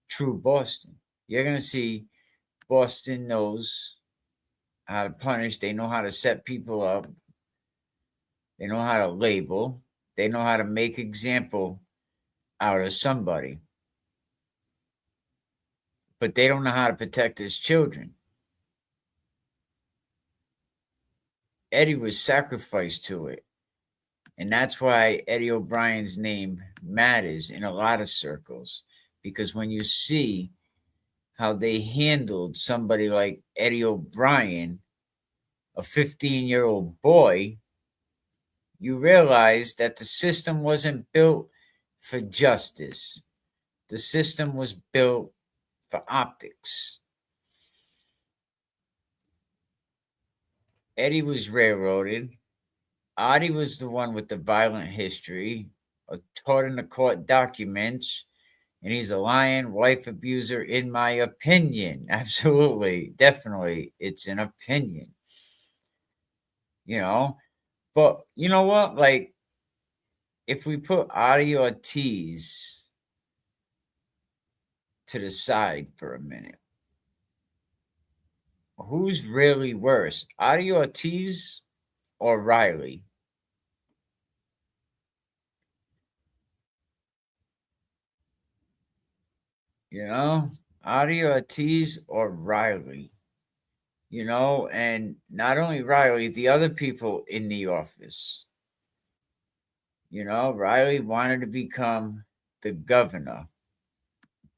true Boston. You're going to see Boston knows how to punish, they know how to set people up, they know how to label, they know how to make example out of somebody, but they don't know how to protect his children. Eddie was sacrificed to it. And that's why Eddie O'Brien's name matters in a lot of circles. Because when you see how they handled somebody like Eddie O'Brien, a 15-year-old boy, you realize that the system wasn't built for justice. The system was built for optics. Eddie was railroaded. Adi was the one with the violent history, taught in the court documents, and he's a lying wife abuser, in my opinion. Absolutely, definitely, it's an opinion. You know, but you know what? Like, if we put Adi Ortiz to the side for a minute, who's really worse, Adi Ortiz or Riley? Adi Ortiz or Riley? And not only Riley, the other people in the office. Riley wanted to become the governor,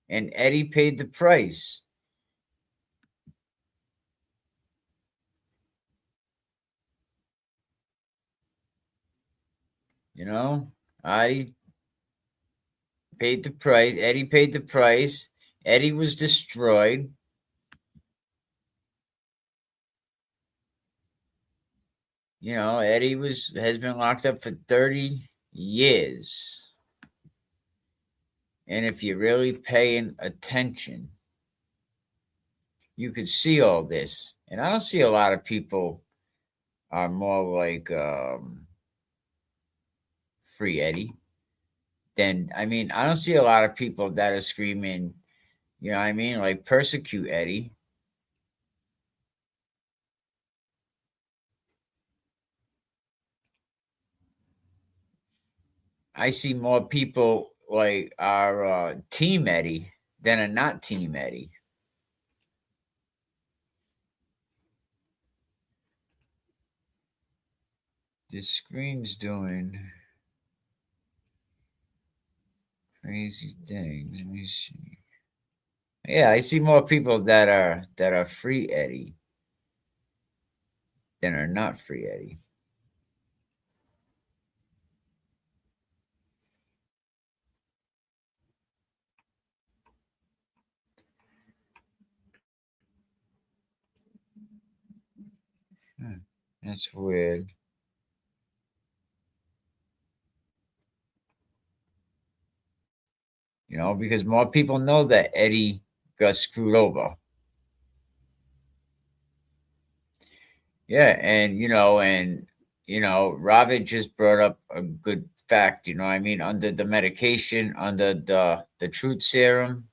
and Eddie paid the price. Eddie paid the price. Eddie paid the price. Eddie was destroyed. Eddie has been locked up for 30 years. And if you're really paying attention, you could see all this. And I don't see a lot of people are more like Free Eddie. Then I don't see a lot of people that are screaming, like persecute Eddie. I see more people like are Team Eddie than are not Team Eddie. The screen's doing crazy things. Let me see. Yeah, I see more people that are free Eddie than are not free Eddie. Hmm, that's weird. Because more people know that Eddie got screwed over. Yeah, and Ravid just brought up a good fact. I mean, under the medication, under the truth serum,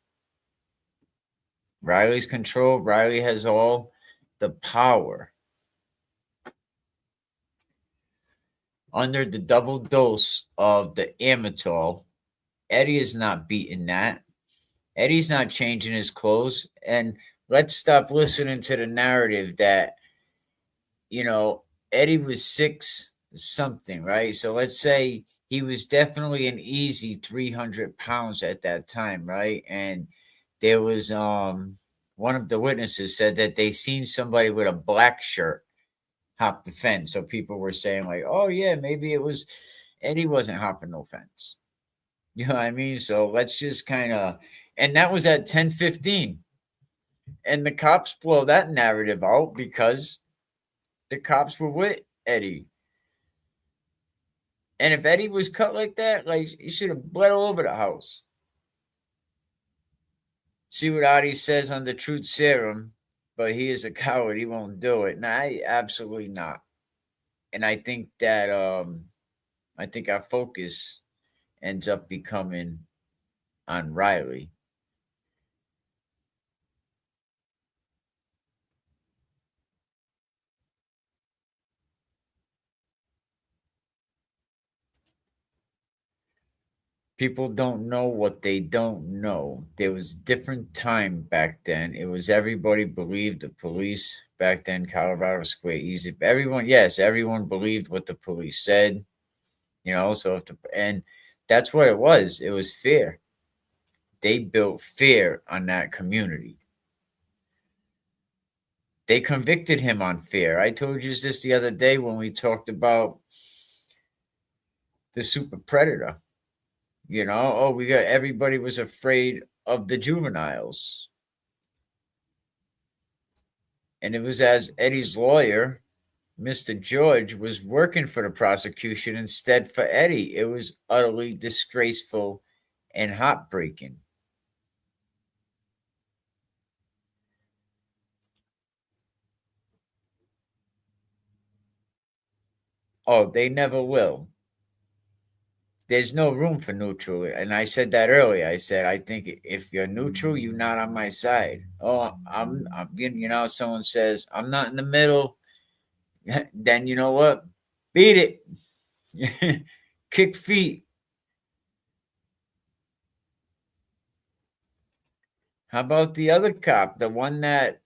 Riley's control. Riley has all the power. Under the double dose of the Amitol, Eddie is not beating that. Eddie's not changing his clothes. And let's stop listening to the narrative that, you know, Eddie was six something, right? So let's say he was definitely an easy 300 pounds at that time, right? And there was one of the witnesses said that they seen somebody with a black shirt hop the fence. So people were saying, like, oh yeah, maybe it was Eddie wasn't hopping no fence. You know what I mean? So let's just kind of, and that was at 10:15. And the cops blow that narrative out because the cops were with Eddie. And if Eddie was cut like that, like he should have bled all over the house. See what Adi says on the truth serum, but he is a coward. He won't do it. Nah, absolutely not. And I think our focus ends up becoming on Riley. People don't know what they don't know. There was different time back then. It was everybody believed the police back then. Colorado Square, easy. Everyone, yes, everyone believed what the police said. So and that's what it was. It was fear. They built fear on that community. They convicted him on fear. I told you this the other day when we talked about the super predator. We got everybody was afraid of the juveniles. And it was as Eddie's lawyer, Mr. George, was working for the prosecution instead for Eddie. It was utterly disgraceful and heartbreaking. Oh, they never will. There's no room for neutral. And I said that earlier. I said, I think if you're neutral, you're not on my side. Oh, someone says, I'm not in the middle. Then you know what? Beat it. Kick feet. How about the other cop? The one that,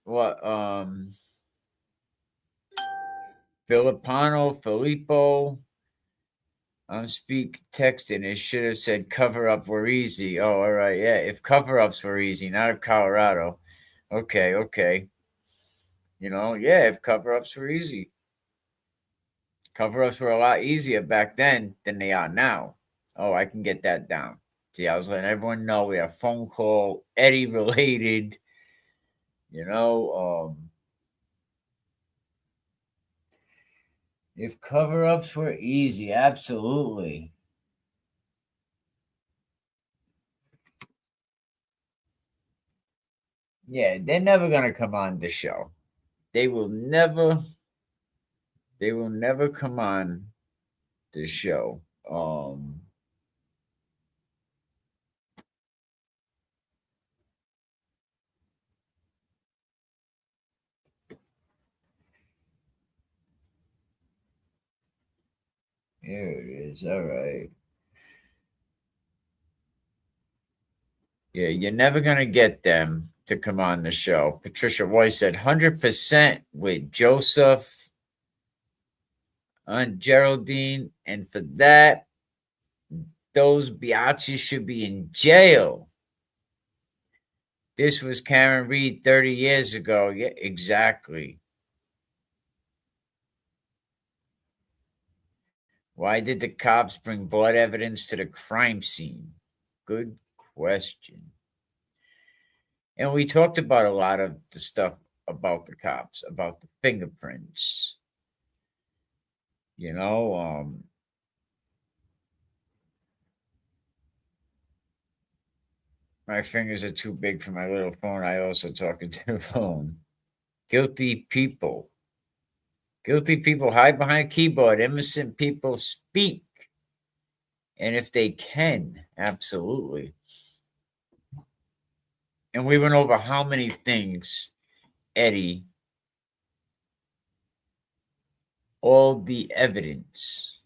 Filippo. I'm speak texting. It should have said cover up were easy. Oh, all right. Yeah. If cover ups were easy, not of Colorado. Okay. Okay. Yeah, if cover ups were easy. Cover ups were a lot easier back then than they are now. Oh, I can get that down. See, I was letting everyone know we have phone call, Eddie related, you know. If cover ups were easy, absolutely. Yeah, they're never gonna come on the show. They will never come on the show. Here it is. All right. Yeah, you're never gonna get them to come on the show. Patricia Roy said 100% with Joseph and Geraldine, and for that, those biatches should be in jail. This was Karen Reed 30 years ago. Yeah, exactly. Why did the cops bring blood evidence to the crime scene? Good question. And we talked about a lot of the stuff about the cops, about the fingerprints. You know, my fingers are too big for my little phone. I also talk into the phone. Guilty people. Guilty people hide behind a keyboard. Innocent people speak. And if they can, absolutely. And we went over how many things, Eddie, all the evidence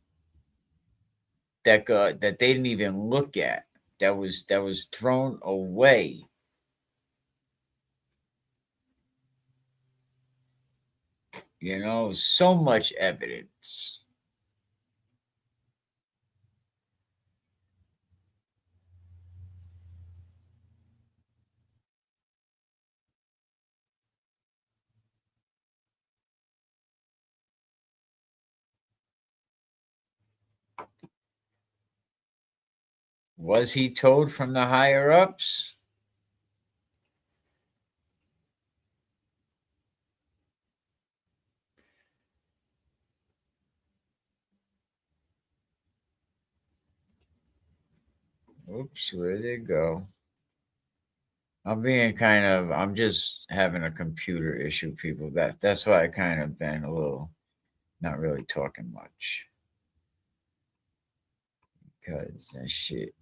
that they didn't even look at, that was thrown away. You know, so much evidence. Was he told from the higher ups? Oops, where'd they go? I'm just having a computer issue, people. That's why I kind of been a little not really talking much. Because that shit.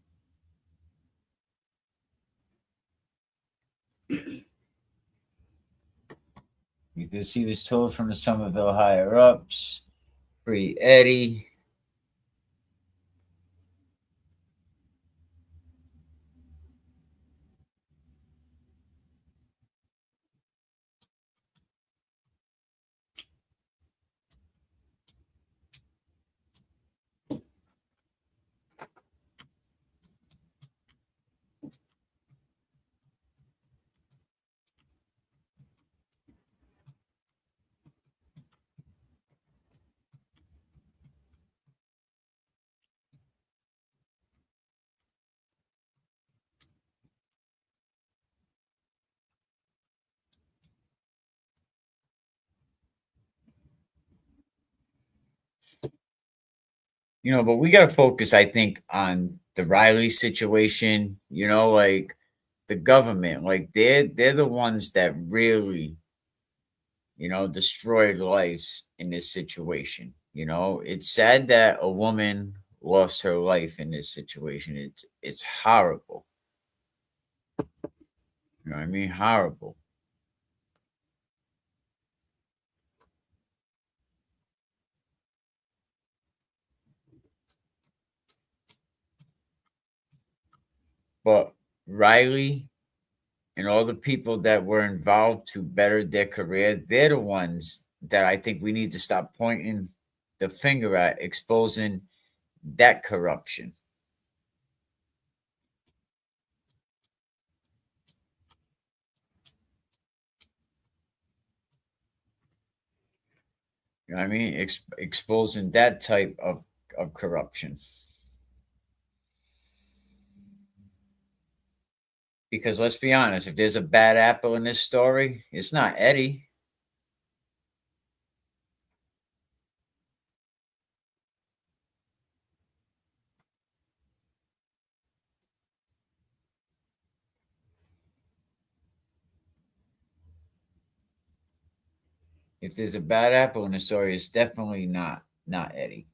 Because he was told from the Somerville higher ups, free Eddie. But we got to focus, I think, on the Riley situation. Like the government, like they're the ones that really, destroyed lives in this situation. It's sad that a woman lost her life in this situation. It's horrible. You know what I mean? Horrible. But Riley and all the people that were involved to better their career, they're the ones that I think we need to stop pointing the finger at, exposing that corruption. You know what I mean? Exposing that type of corruption. Because let's be honest, if there's a bad apple in this story, it's not Eddie. If there's a bad apple in the story, it's definitely not Eddie.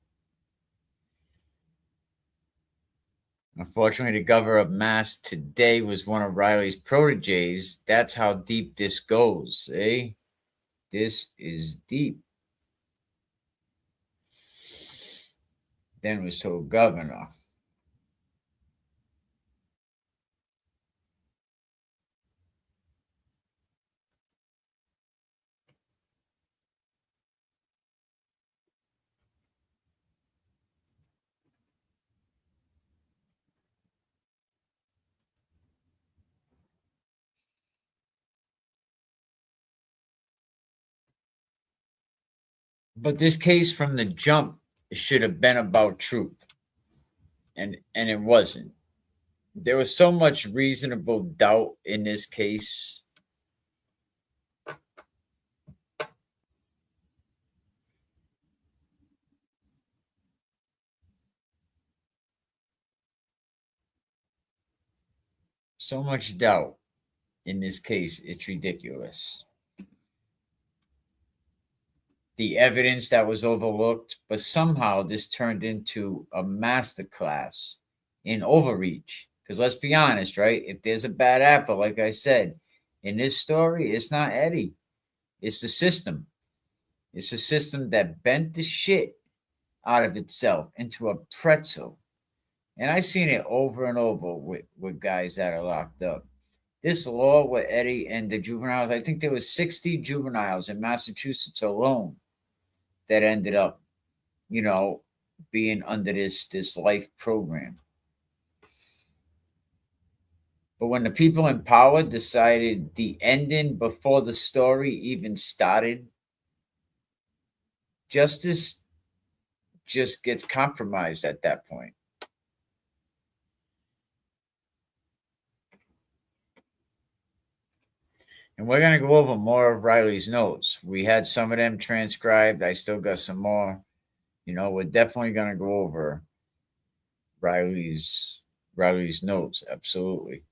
Unfortunately, the governor of Mass today was one of Riley's proteges. That's how deep this goes, eh? This is deep. Then was told governor. But this case from the jump should have been about truth, and it wasn't. There was so much reasonable doubt in this case. So much doubt in this case, it's ridiculous. The evidence that was overlooked, but somehow this turned into a masterclass in overreach. Because let's be honest, right? If there's a bad apple, like I said, in this story, it's not Eddie, it's the system. It's a system that bent the shit out of itself into a pretzel. And I've seen it over and over with guys that are locked up. This law with Eddie and the juveniles, I think there was 60 juveniles in Massachusetts alone that ended up, being under this life program. But when the people in power decided the ending before the story even started, justice just gets compromised at that point. And we're going to go over more of Riley's notes. We had some of them transcribed. I still got some more. We're definitely going to go over Riley's notes. Absolutely.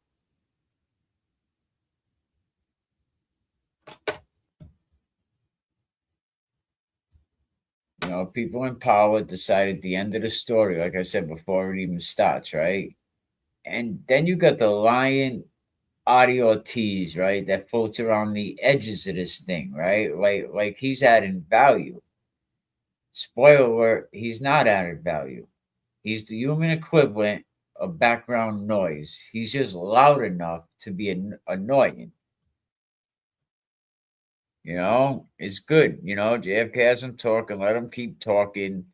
People in power decided the end of the story, like I said before it even starts, right? And then you got the lying audio tease, right? That floats around the edges of this thing, right? Like he's adding value. Spoiler alert, he's not added value. He's the human equivalent of background noise. He's just loud enough to be annoying. It's good. JFK has him talk and let him keep talking,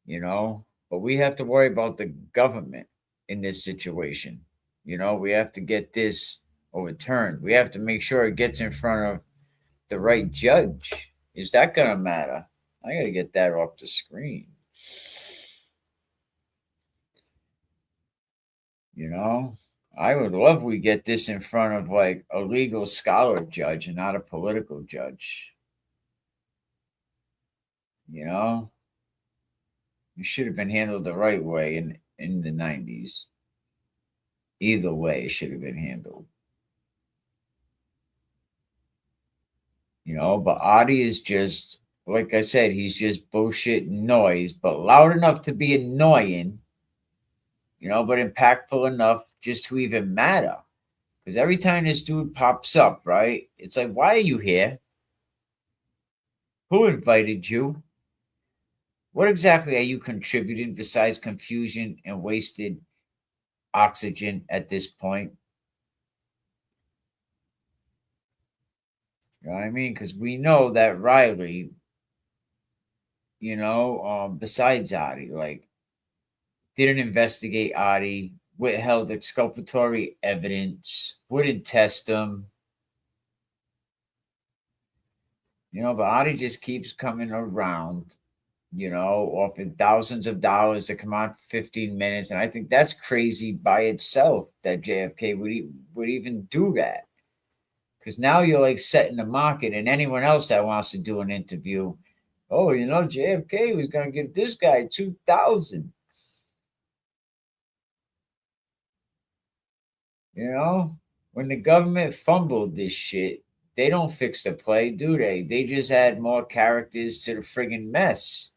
but we have to worry about the government in this situation. We have to get this overturned. We have to make sure it gets in front of the right judge. Is that going to matter? I got to get that off the screen. I would love we get this in front of like a legal scholar judge and not a political judge. It should have been handled the right way in the 90s. Either way, it should have been handled. But Adi is just, like I said, he's just bullshit noise, but loud enough to be annoying, but impactful enough just to even matter. Because every time this dude pops up, right, it's like, why are you here? Who invited you? What exactly are you contributing besides confusion and wasted oxygen at this point? You know what I mean? Because we know that Riley, besides Adi, like, didn't investigate Adi, withheld exculpatory evidence, wouldn't test him. But Adi just keeps coming around, offering thousands of dollars to come on for 15 minutes. And I think that's crazy by itself that JFK would even do that. Because now you're like setting the market, and anyone else that wants to do an interview, oh, JFK was going to give this guy 2,000. When the government fumbled this shit, they don't fix the play, do they? They just add more characters to the friggin' mess.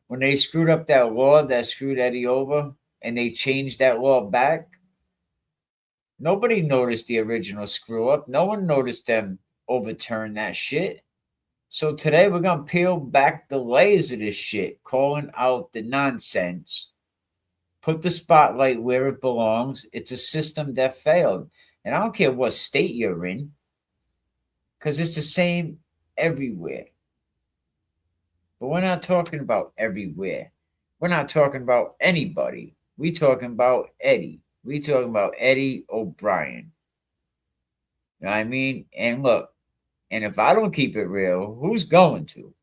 When they screwed up that law that screwed Eddie over and they changed that law back, nobody noticed the original screw up. No one noticed them overturn that shit. So today we're going to peel back the layers of this shit, calling out the nonsense. Put the spotlight where it belongs. It's a system that failed. And I don't care what state you're in, because it's the same everywhere. But we're not talking about everywhere. We're not talking about anybody. We're talking about Eddie. We're talking about Eddie Obrien. You know what I mean? And look, and if I don't keep it real, who's going to?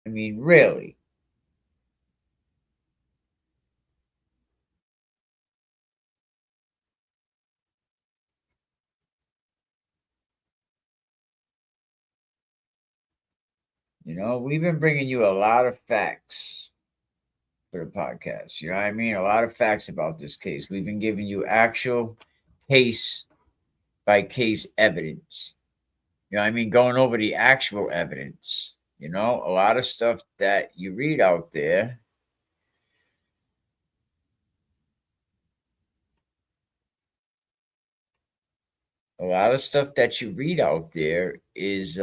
I mean, really. We've been bringing you a lot of facts for the podcast. You know what I mean? A lot of facts about this case. We've been giving you actual case by case evidence. You know what I mean? Going over the actual evidence. A lot of stuff that you read out there. A lot of stuff that you read out there is,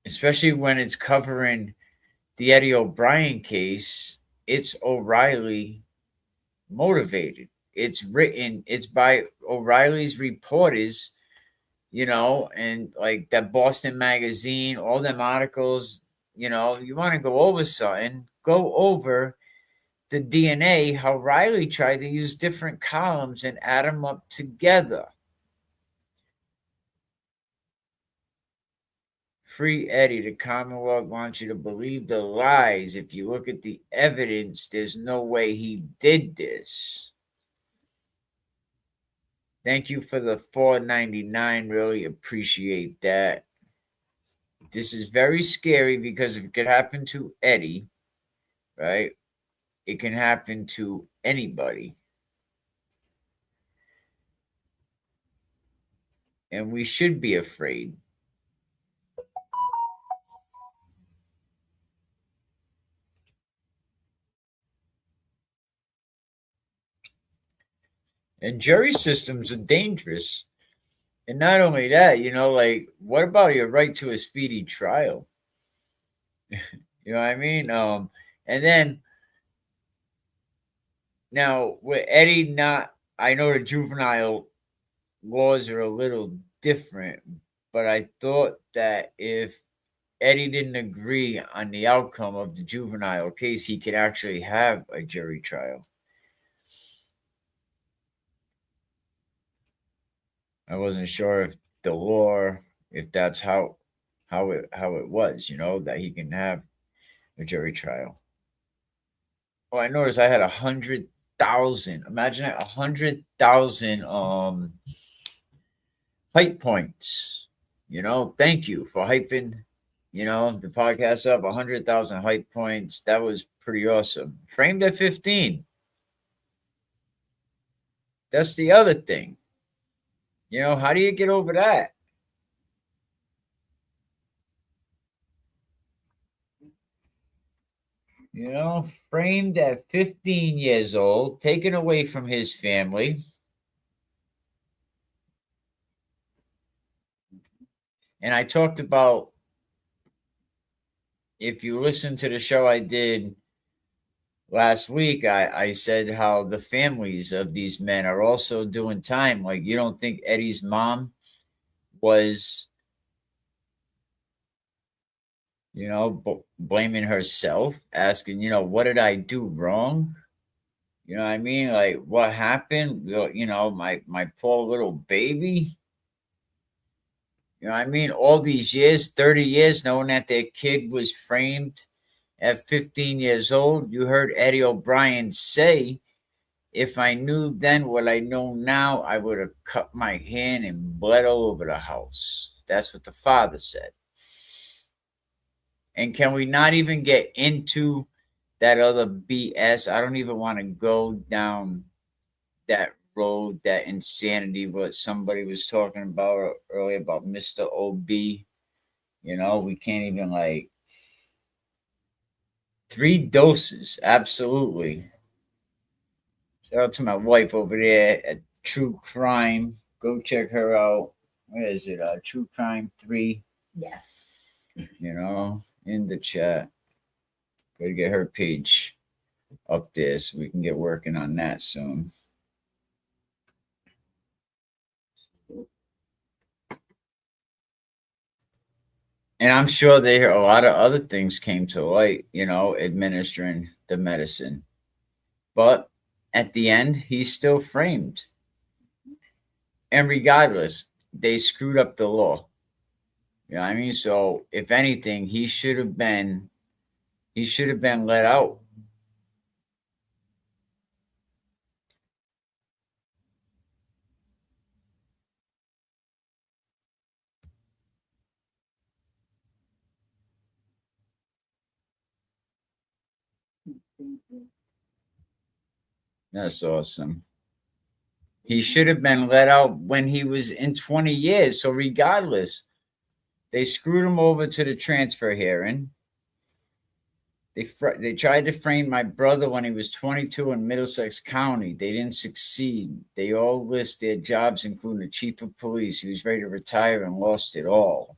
especially when it's covering the Eddie O'Brien case, it's O'Reilly motivated. It's written, it's by O'Reilly's reporters, and like that Boston magazine, all them articles, you want to go over something, go over the DNA, how Riley tried to use different columns and add them up together. Free Eddie, the Commonwealth wants you to believe the lies. If you look at the evidence, there's no way he did this. Thank you for the $4.99. Really appreciate that. This is very scary because it could happen to Eddie, right? It can happen to anybody. And we should be afraid. And jury systems are dangerous. And not only that, like, what about your right to a speedy trial? You know what I mean? And then now with Eddie, I know the juvenile laws are a little different, but I thought that if Eddie didn't agree on the outcome of the juvenile case, he could actually have a jury trial. I wasn't sure if the law, if that's how it was, that he can have a jury trial. Oh, I noticed I had 100,000. Imagine that, 100,000 hype points. Thank you for hyping, the podcast up. 100,000 hype points. That was pretty awesome. Framed at 15. That's the other thing. How do you get over that? Framed at 15 years old, taken away from his family. And I talked about, if you listen to the show I did last week, I said how the families of these men are also doing time. Like, you don't think Eddie's mom was, blaming herself, asking, what did I do wrong? You know what I mean? Like, what happened? My poor little baby. You know what I mean? All these years, 30 years, knowing that their kid was framed at 15 years old. You heard Eddie O'Brien say, if I knew then what I know now, I would have cut my hand and bled all over the house. That's what the father said. And can we not even get into that other BS? I don't even want to go down that road, that insanity, what somebody was talking about earlier about Mr. OB. We can't even, like, 3 doses. Absolutely. Shout out to my wife over there at True Crime. Go check her out. Where is it? True Crime 3. Yes. In the chat. Gotta get her page up there so we can get working on that soon. And I'm sure there a lot of other things came to light, administering the medicine. But at the end, he's still framed. And regardless, they screwed up the law. You know what I mean? So if anything, he should have been let out. That's awesome. He should have been let out when he was in 20 years. So regardless, they screwed him over to the transfer hearing. They tried to frame my brother when he was 22 in Middlesex County. They didn't succeed. They all list their jobs, including the chief of police. He was ready to retire and lost it all.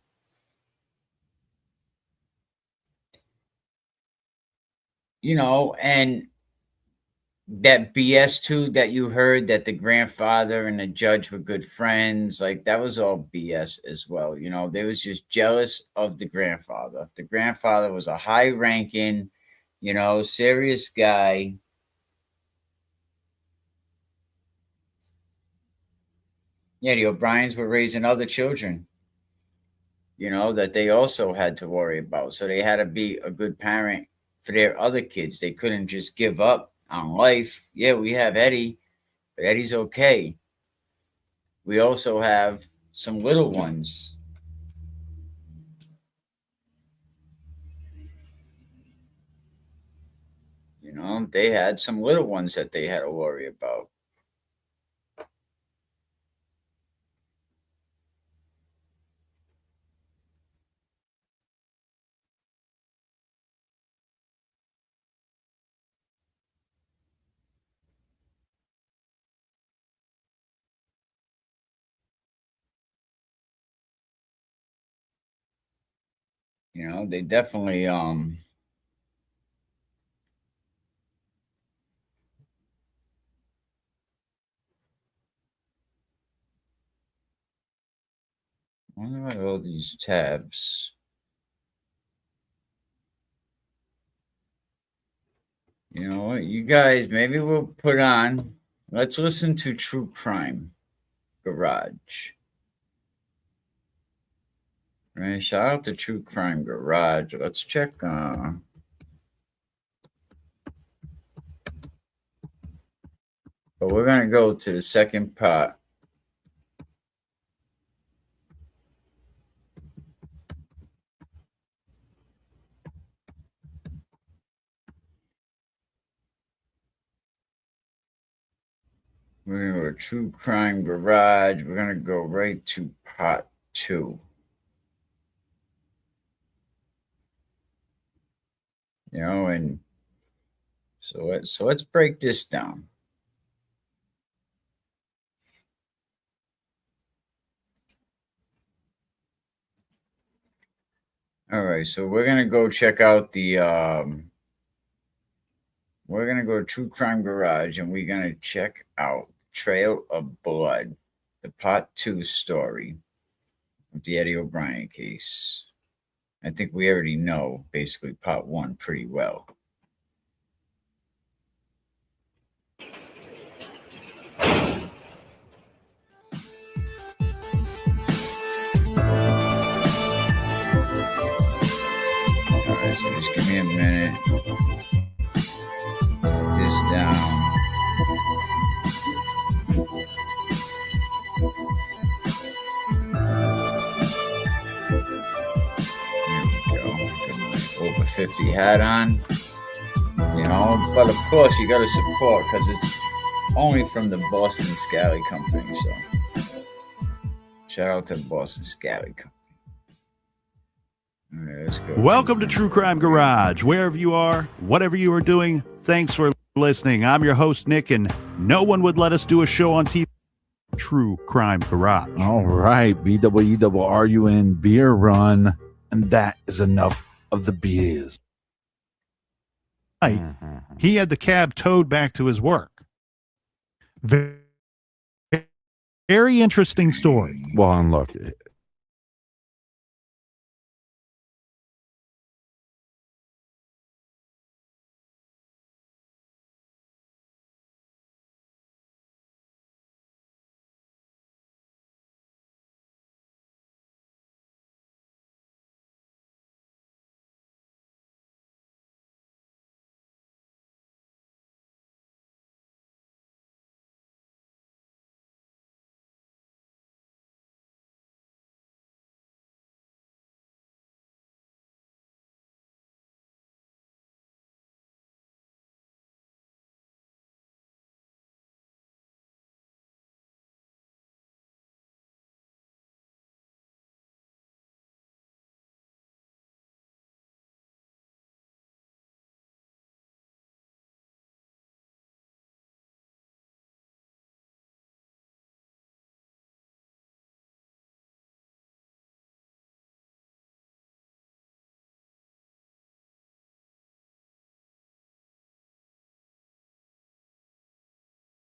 You know, and that BS too that you heard that the grandfather and the judge were good friends, like that was all BS as well. You know, they was just jealous of the grandfather. The grandfather was a high ranking, you know, serious guy. Yeah, the O'Briens were raising other children, you know, that they also had to worry about. So they had to be a good parent for their other kids. They couldn't just give up on life. Yeah, we have Eddie, but Eddie's okay. We also have some little ones. You know, they had some little ones that they had to worry about. You know, they definitely I wonder what all these tabs. You know what, you guys, maybe we'll put on. Let's listen to True Crime Garage. Right, shout out to True Crime Garage. Let's check. But we're gonna go to the second part. We're gonna go to True Crime Garage. We're gonna go right to part 2. You know, and so let's break this down. All right, so we're gonna go check out the we're gonna go to True Crime Garage and we're gonna check out Trail of Blood, the part 2 story of the Eddie Obrien case. I think we already know basically part 1 pretty well. Alright, so just give me a minute. Take this down. Over 50 hat on, you know, but of course you got to support because it's only from the Boston Scally Company. So shout out to the Boston Scally Company. All right, let's go. Welcome to True Crime Garage. Wherever you are, whatever you are doing, thanks for listening. I'm your host, Nick, and no one would let us do a show on TV. True Crime Garage. All right, BWEWRUN beer run, and that is enough of the beers. He had the cab towed back to his work. Very interesting story. Well, and look,